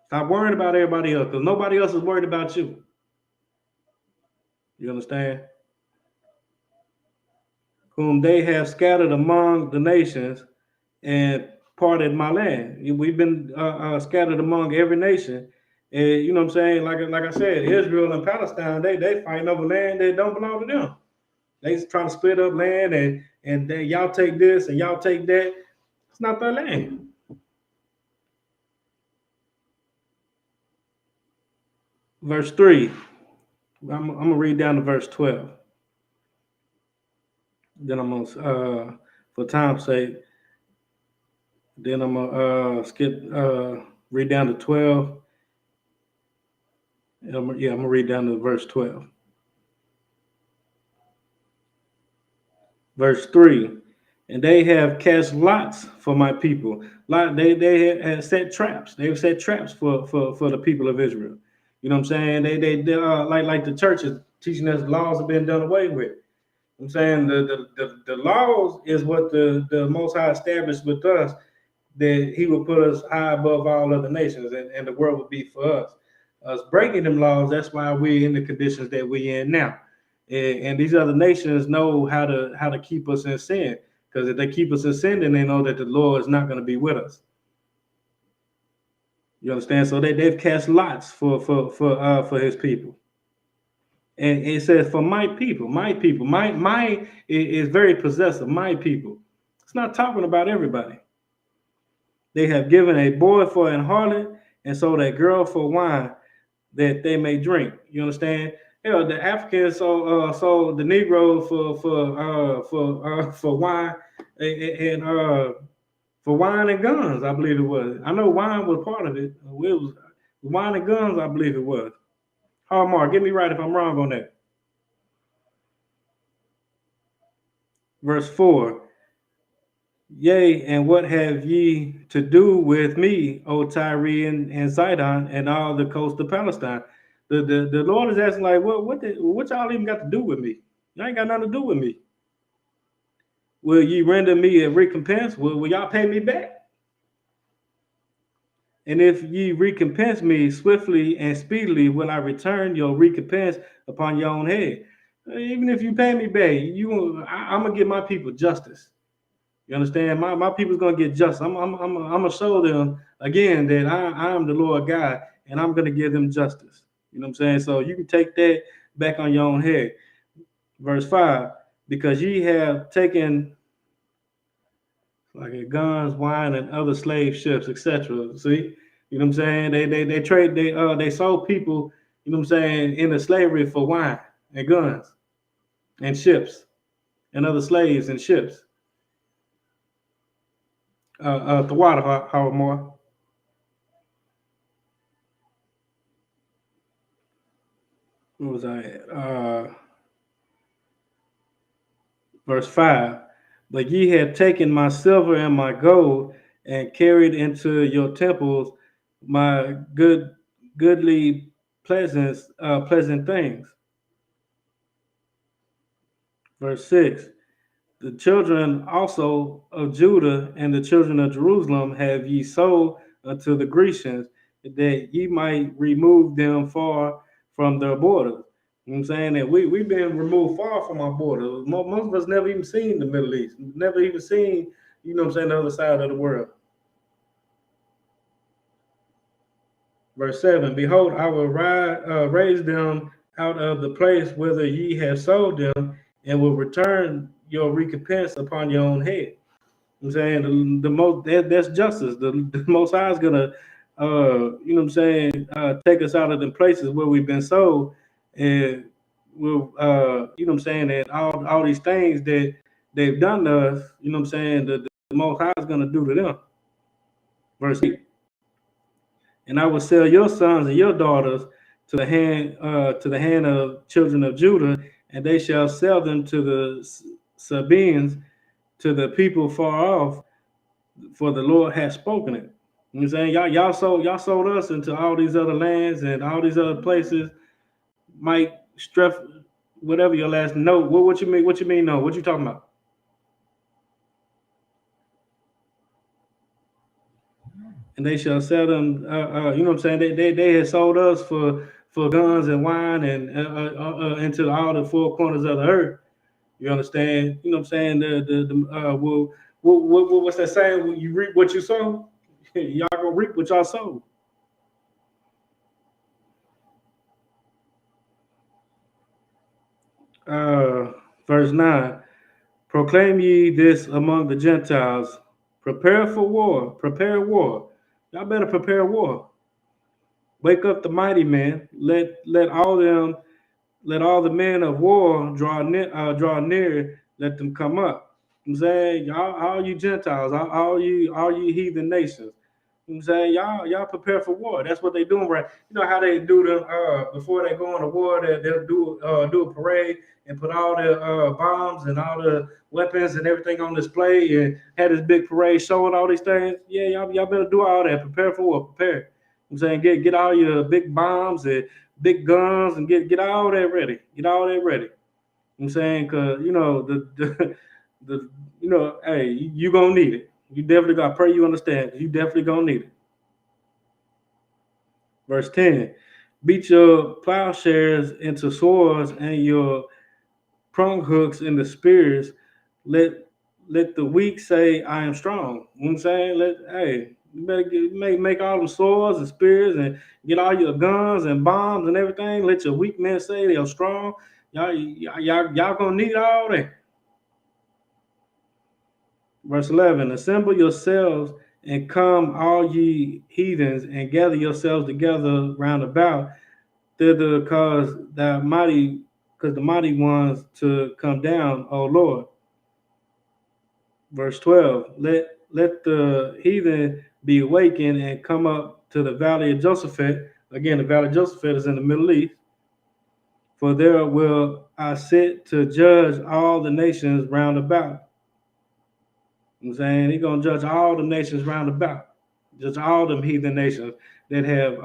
Stop worrying about everybody else, because nobody else is worried about you. You understand? Whom they have scattered among the nations and parted my land. We've been scattered among every nation. And you know what I'm saying? Like I said, Israel and Palestine, they fighting over land that don't belong to them. They trying to split up land and then y'all take this and y'all take that. It's not their land. Verse 3. I'm gonna read down to verse 12. Then I'm gonna for time's sake, then I'm gonna skip read down to 12. I'm gonna read down to verse 12. Verse 3. And they have cast lots for my people. They have set traps. They've set traps for the people of Israel. You know what I'm saying? They like the churches teaching us laws have been done away with. I'm saying the laws is what the Most High established with us, that he will put us high above all other nations, and the world will be for us. Us breaking them laws, that's why we're in the conditions that we're in now. And these other nations know how to keep us in sin, because if they keep us in sin, then they know that the Lord is not going to be with us. You understand? So they've cast lots for his people. And it says, for my people, my is very possessive, my people. It's not talking about everybody. They have given a boy for an harlot, and sold a girl for wine, that they may drink. You understand? The Africans sold the Negro for wine and for wine and guns, I believe it was. I know wine was part of it. It was wine and guns, I believe it was. Hallmark, get me right if I'm wrong on that. Verse 4. Yea, and what have ye to do with me, O Tyre and Sidon, and all the coast of Palestine? The Lord is asking, like, what y'all even got to do with me? Y'all ain't got nothing to do with me. Will ye render me a recompense? Will y'all pay me back? And if ye recompense me swiftly and speedily, will I return your recompense upon your own head? Even if you pay me back, I'm gonna give my people justice. You understand? My people's gonna get justice. I'm gonna show them again that I'm the Lord God, and I'm gonna give them justice. You know what I'm saying? So you can take that back on your own head. Verse 5, because ye have taken like guns, wine, and other slave ships, etc. See, you know what I'm saying? They sold people, you know what I'm saying, into slavery for wine and guns and ships and other slaves and ships. The water, Howard Moore. What was I at? Verse 5. But ye have taken my silver and my gold, and carried into your temples my goodly pleasant things. Verse 6. The children also of Judah and the children of Jerusalem have ye sold unto the Grecians, that ye might remove them far from their borders. You know what I'm saying? That we've been removed far from our borders. Most of us never even seen the Middle East, never even seen, you know what I'm saying, the other side of the world. Verse 7, behold, I will raise them out of the place whither ye have sold them, and will return your recompense upon your own head. I'm saying the most that's justice. The Most High is gonna, you know what I'm saying, take us out of the places where we've been sold, and we'll, you know what I'm saying, and all these things that they've done to us, you know what I'm saying, the Most High is gonna do to them. Verse 8. And I will sell your sons and your daughters to the hand of children of Judah, and they shall sell them to the Sabaeans, to the people far off, for the Lord has spoken it. You know what I'm saying? Y'all sold us into all these other lands and all these other places. Mike Streff, whatever your last note. What you mean? What you mean? No, what you talking about? And they shall sell them. You know what I'm saying? They had sold us for guns and wine and into all the four corners of the earth. You understand? You know what I'm saying? What's that saying? When you reap what you sow, y'all gonna reap what y'all sow. Verse 9. Proclaim ye this among the Gentiles. Prepare for war. Prepare war. Y'all better prepare war. Wake up the mighty men. Let all the men of war draw near. Let them come up. I'm saying, all you Gentiles, all you heathen nations. You know what I'm saying, y'all prepare for war. That's what they doing, right? You know how they do the before they go on to war, they'll do a parade and put all the bombs and all the weapons and everything on display and had this big parade showing all these things. Yeah, y'all better do all that. Prepare for war. Prepare. I'm saying, get all your big bombs and big guns and get all that ready. Get all that ready. I'm saying, cause you know the you know, hey, you gonna need it. You definitely gotta pray you understand. You definitely gonna need it. Verse 10. Beat your plowshares into swords and your prong hooks into spears. Let the weak say, I am strong. You know what I'm saying? You better make all them swords and spears and get all your guns and bombs and everything. Let your weak men say they're strong. Y'all gonna need all that. Verse 11, assemble yourselves and come, all ye heathens, and gather yourselves together round about thither, cause the mighty ones to come down, O Lord. Verse 12, the heathen be awakened and come up to the valley of Josaphat. Again, the valley of Josaphat is in the Middle East. For there will I sit to judge all the nations round about. You know what I'm saying? He's gonna judge all the nations round about. Judge all them heathen nations that have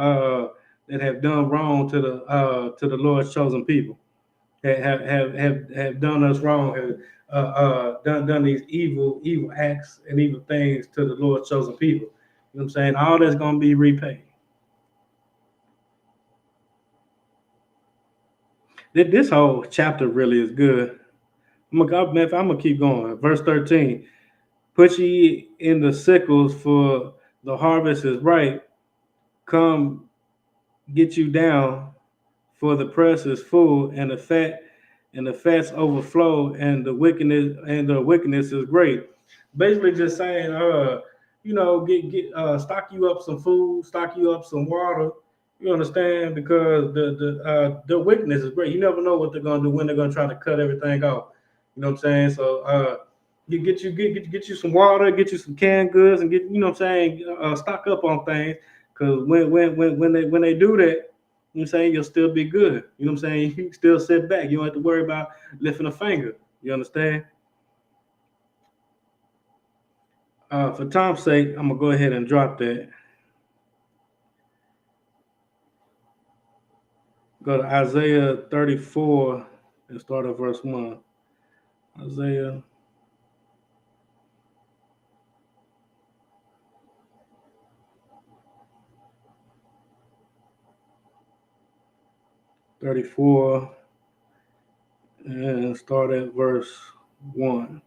done wrong to the Lord's chosen people. Have done us wrong, have done these evil acts and evil things to the Lord's chosen people. You know what I'm saying? All that's gonna be repaid. This whole chapter really is good. I'm gonna keep going. Verse 13. Put ye in the sickles, for the harvest is ripe. Come, get you down, for the press is full, and the fats overflow, and the wickedness is great. Basically, just saying, get stock you up some food, stock you up some water. You understand? Because the wickedness is great. You never know what they're gonna do when they're gonna try to cut everything off. You know what I'm saying? So you get you some water, get you some canned goods, and stock up on things. Because when they do that, you know what I'm saying, you'll still be good. You know what I'm saying? You can still sit back. You don't have to worry about lifting a finger. You understand? For time's sake, I'm gonna go ahead and drop that. Go to Isaiah 34 and start at verse 1. Isaiah 34 and start at verse 1.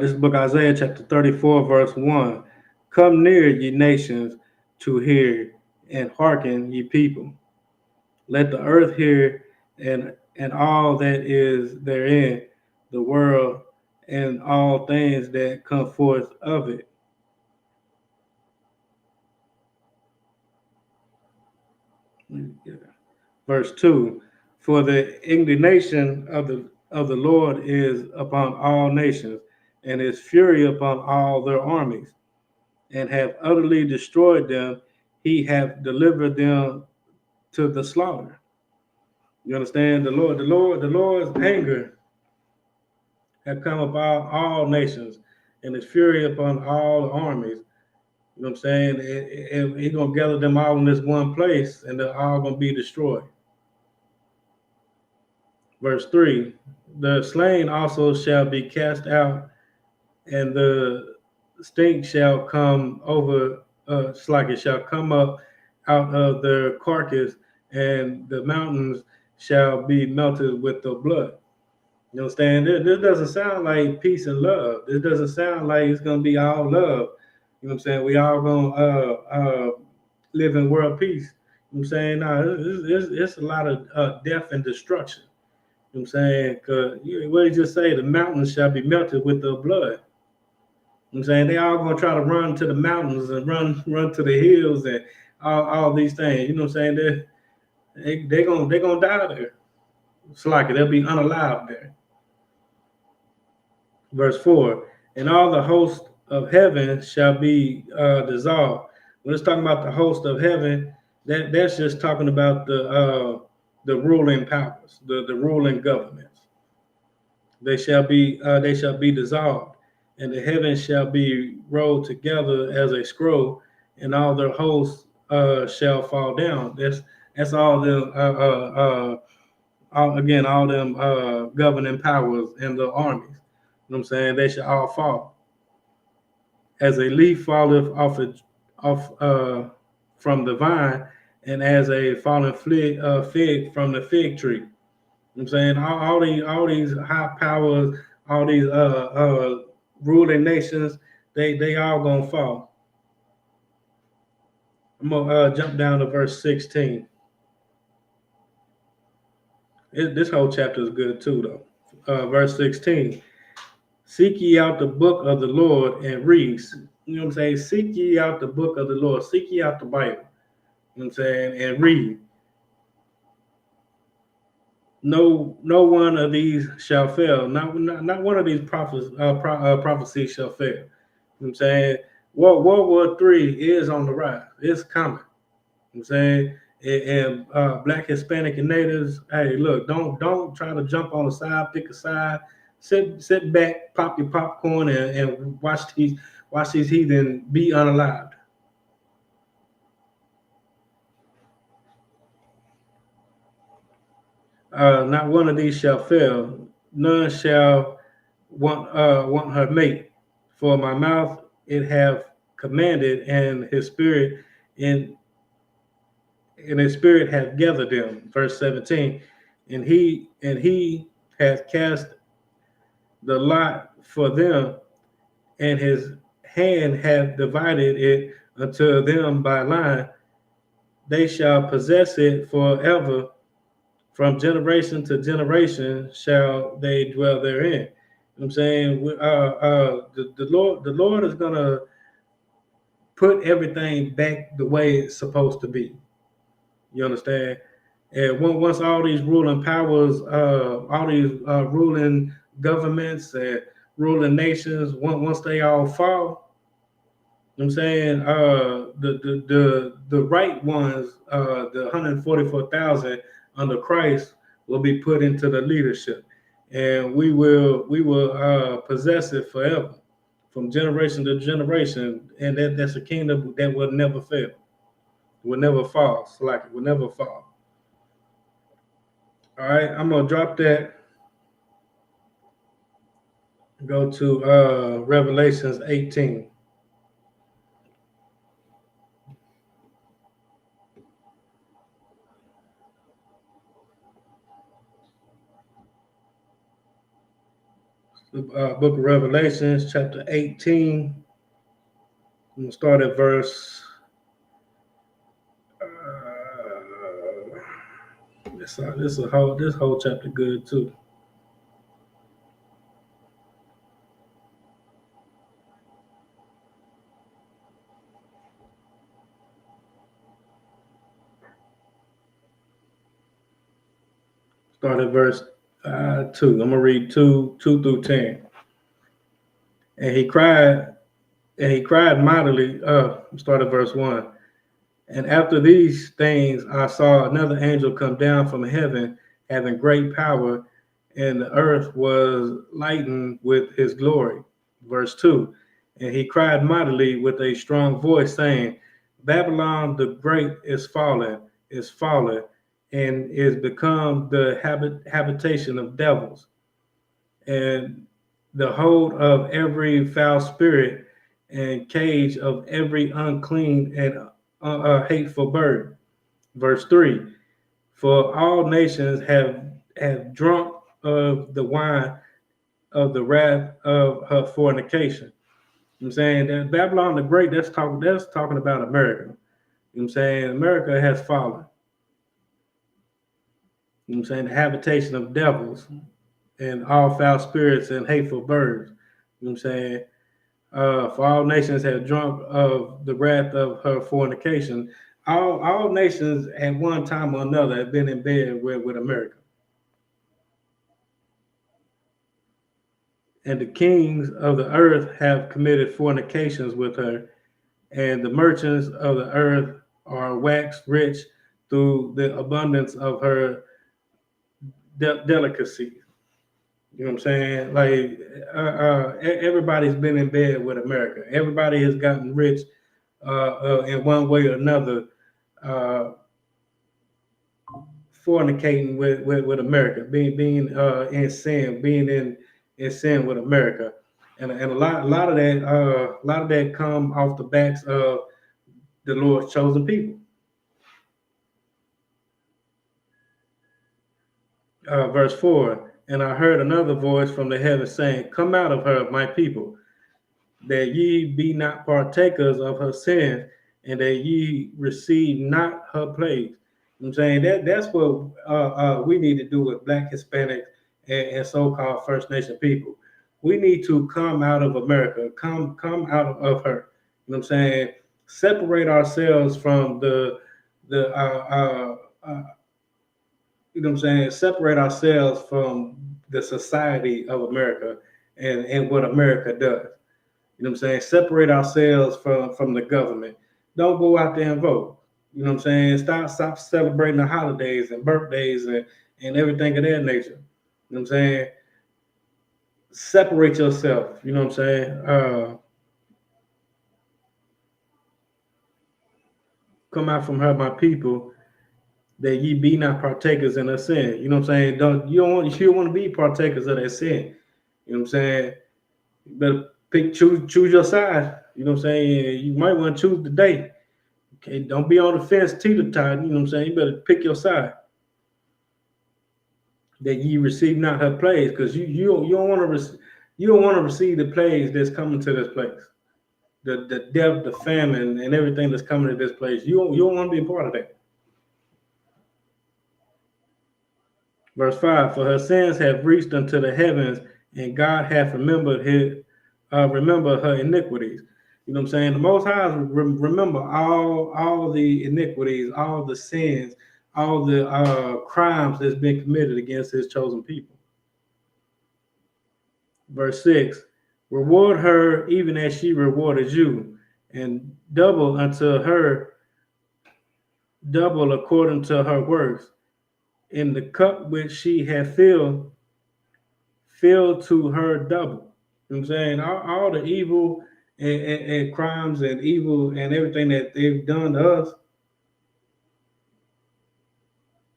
This book, Isaiah chapter 34, verse 1. Come near, ye nations, to hear, and hearken, ye people. Let the earth hear, and all that is therein, the world, and all things that come forth of it. Verse 2. For the indignation of the Lord is upon all nations, and his fury upon all their armies, and have utterly destroyed them. He hath delivered them to the slaughter. You understand? The Lord's anger have come upon all nations, and his fury upon all the armies. You know what I'm saying? And he's gonna gather them all in this one place, and they're all gonna be destroyed. Verse 3. The slain also shall be cast out, and the stink shall come over, it shall come up out of their carcass, and the mountains shall be melted with the blood. You understand? This doesn't sound like peace and love. This doesn't sound like it's gonna be all love. You know what I'm saying? We all gonna live in world peace. You know what I'm saying? No, it's a lot of death and destruction. You know what I'm saying? Cause what did you just say? The mountains shall be melted with the blood. You know what I'm saying? They all gonna try to run to the mountains and run to the hills and all these things. You know what I'm saying? They gonna die there. It's like they'll be unalived there. Verse 4. And all the host of heaven shall be dissolved. When it's talking about the host of heaven, that's just talking about the ruling powers, the ruling governments. They shall be dissolved, and the heavens shall be rolled together as a scroll, and all their hosts shall fall down. That's all them all them governing powers and the armies. You know what I'm saying? They shall all fall. As a leaf falleth off from the vine, and as a fallen fig from the fig tree. You know what I'm saying? All these high powers, all these ruling nations, they all gonna fall. I'm gonna jump down to verse 16. This whole chapter is good too, though. Verse 16. Seek ye out the book of the Lord and read. You know what I'm saying? Seek ye out the book of the Lord. Seek ye out the Bible. You know what I'm saying? And read. You know no one of these shall fail. Not one of these prophecies shall fail. You know what I'm saying? World War III is on the rise. It's coming. You know what I'm saying? And Black, Hispanic, and natives, hey, look, don't try to jump on a side, pick a side. Sit back, pop your popcorn, and watch these heathen be unalived. Not one of these shall fail. None shall want her mate. For my mouth it have commanded, and his spirit in his spirit hath gathered them. Verse 17. And he hath cast the lot for them, and his hand hath divided it unto them by line. They shall possess it forever. From generation to generation shall they dwell therein. You know what I'm saying? The Lord is gonna put everything back the way it's supposed to be. You understand? And once all these ruling powers, all these ruling governments and ruling nations, once they all fall, you know what I'm saying, the right ones, the 144,000 under Christ, will be put into the leadership, and we will possess it forever, from generation to generation, and that's a kingdom that will never fail, will never fall. So like it will never fall. All right, I'm gonna drop that. Go to Revelations 18. Book of Revelations, chapter 18. I'm gonna start at verse. This whole chapter good too. Start at verse 2. I'm gonna read 2 through 10. And he cried mightily. Start at verse 1. And after these things, I saw another angel come down from heaven, having great power, and the earth was lightened with his glory. Verse 2. And he cried mightily with a strong voice, saying, Babylon the great is fallen, and is become the habitation of devils, and the hold of every foul spirit, and cage of every unclean and hateful bird. Verse 3. For all nations have drunk of the wine of the wrath of her fornication. You know what I'm saying? That Babylon the Great, that's talking about America. You know what I'm saying? America has fallen. You know what I'm saying? The habitation of devils and all foul spirits and hateful birds. You know what I'm saying? For all nations have drunk of the wrath of her fornication. All nations at one time or another have been in bed with America. And the kings of the earth have committed fornications with her, and the merchants of the earth are waxed rich through the abundance of her delicacy. You know what I'm saying? Like everybody's been in bed with America. Everybody has gotten rich in one way or another, fornicating with America, being in sin, being in sin with America, and a lot of that come off the backs of the Lord's chosen people. Verse 4. And I heard another voice from the heavens saying, Come out of her, my people, that ye be not partakers of her sins, and that ye receive not her plagues. You know what I'm saying? That's what we need to do with Black, Hispanic, and so-called First Nation people. We need to come out of America, come out of her. You know what I'm saying? Separate ourselves from the you know what I'm saying, separate ourselves from the society of America and what America does. You know what I'm saying? Separate ourselves from the government. Don't go out there and vote. You know what I'm saying? Stop celebrating the holidays and birthdays and everything of that nature. You know what I'm saying? Separate yourself. You know what I'm saying? Come out from her, my people, that ye be not partakers in her sin. You know what I'm saying? You don't want to be partakers of that sin. You know what I'm saying? You better choose your side. You know what I'm saying? You might want to choose today. Okay, don't be on the fence teeter-totter. You know what I'm saying? You better pick your side. That ye receive not her plagues, because you don't want to receive the plagues that's coming to this place. The death, the famine, and everything that's coming to this place. You don't want to be a part of that. Verse 5, for her sins have reached unto the heavens, and God hath remembered her iniquities. You know what I'm saying? The Most High remember all the iniquities, all the sins, all the crimes that's been committed against his chosen people. Verse 6, reward her even as she rewarded you, and double unto her, double according to her works. In the cup which she hath filled to her double. You know what I'm saying? All the evil and crimes and evil and everything that they've done to us,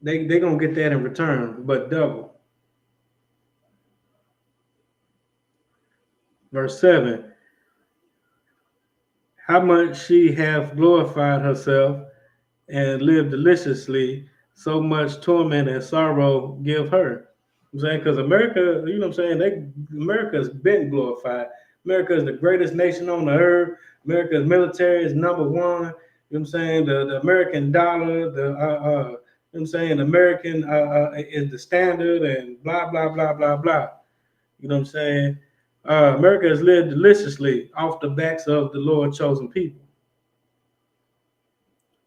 they're going to get that in return, but double. Verse 7, how much she hath glorified herself and lived deliciously, so much torment and sorrow give her. I'm saying, because America, you know what I'm saying, America's been glorified. America is the greatest nation on the earth. America's military is number one. You know what I'm saying? The American dollar, you know what I'm saying, American is the standard, and blah, blah, blah, blah, blah. You know what I'm saying? America has lived deliciously off the backs of the Lord chosen people.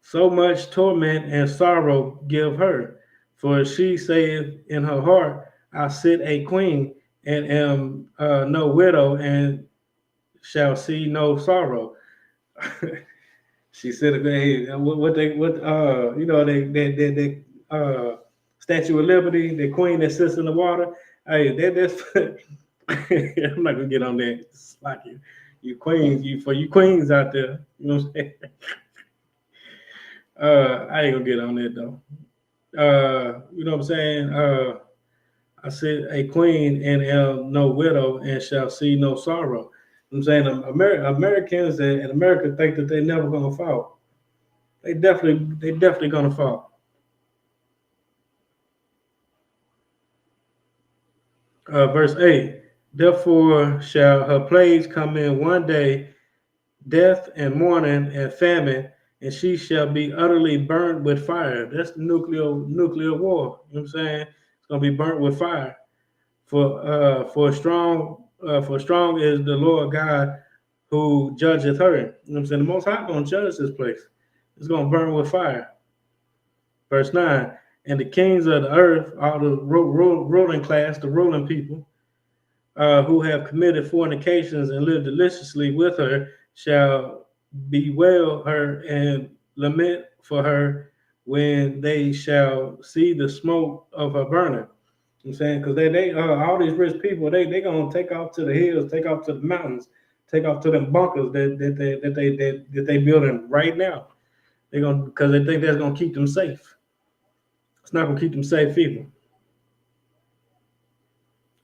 So much torment and sorrow give her. For she saith in her heart, I sit a queen and am no widow and shall see no sorrow. She said, hey, they Statue of Liberty, the queen that sits in the water. Hey, that's I'm not gonna get on that. It's like you queens, you queens out there. You know what I'm saying? I ain't gonna get on that though. You know what I'm saying? I said a queen and am no widow and shall see no sorrow. I'm saying Americans and America think that they're never gonna fall. They definitely gonna fall. Verse 8. Therefore shall her plagues come in one day, death and mourning and famine, and she shall be utterly burnt with fire. That's the nuclear war. You know what I'm saying? It's gonna be burnt with fire. For strong is the Lord God who judgeth her. You know what I'm saying? The Most High gonna judge this place. It's gonna burn with fire. Verse 9. And the kings of the earth, all the ruling class, the ruling people, who have committed fornications and lived deliciously with her, shall bewail her and lament for her when they shall see the smoke of her burning. I'm saying, because they all these rich people, they gonna take off to the hills, take off to the mountains, take off to them bunkers that they building right now. They're gonna, because they think that's gonna keep them safe. It's not gonna keep them safe either.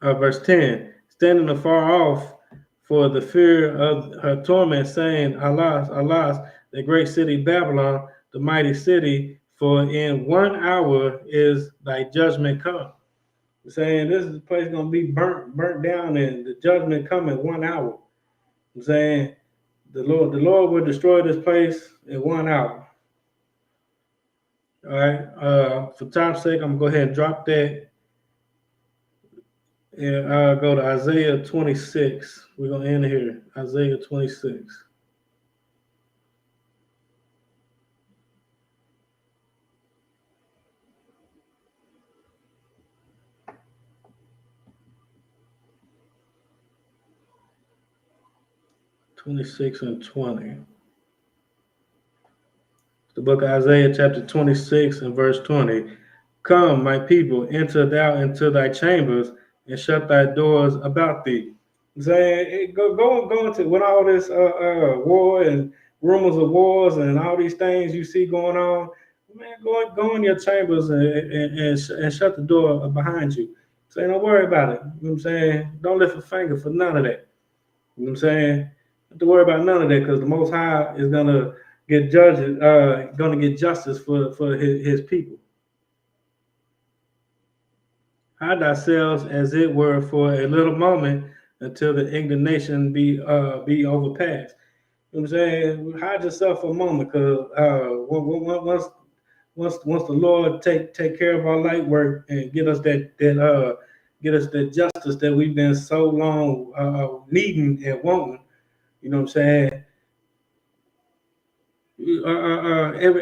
Verse 10, standing afar off for the fear of her torment, saying, Alas, alas, the great city Babylon, the mighty city, for in 1 hour is thy judgment come. Saying this is the place gonna be burnt down, and the judgment come in 1 hour. I'm saying the Lord will destroy this place in 1 hour. All right. For time's sake, I'm gonna go ahead and drop that and go to Isaiah 26. We're gonna end here. Isaiah 26. 26 and 20. The book of Isaiah, chapter 26 and verse 20. Come, my people, enter thou into thy chambers and shut thy doors about thee. Saying, go into when all this war and rumors of wars and all these things you see going on, man, go in your chambers and shut the door behind you. Say, don't worry about it. You know what I'm saying? Don't lift a finger for none of that. You know what I'm saying? Don't have to worry about none of that because the Most High is gonna get judges, gonna get justice for his people. Hide ourselves as it were for a little moment until the indignation be overpassed. You know what I'm saying? Hide yourself for a moment, because once the Lord take care of our light work and get us that justice that we've been so long needing and wanting. You know what I'm saying?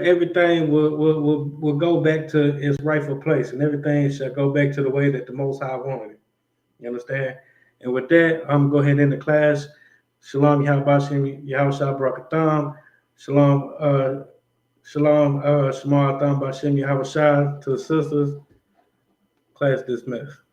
Everything will go back to its rightful place, and everything shall go back to the way that the Most High wanted it. You understand? And with that, I'm going to go ahead and end the class. Shalom, Yahabashim, Yahushua Barakatham. Shalom, Shalom, Shema Atham Bashim Yahushua to the sisters. Class dismissed.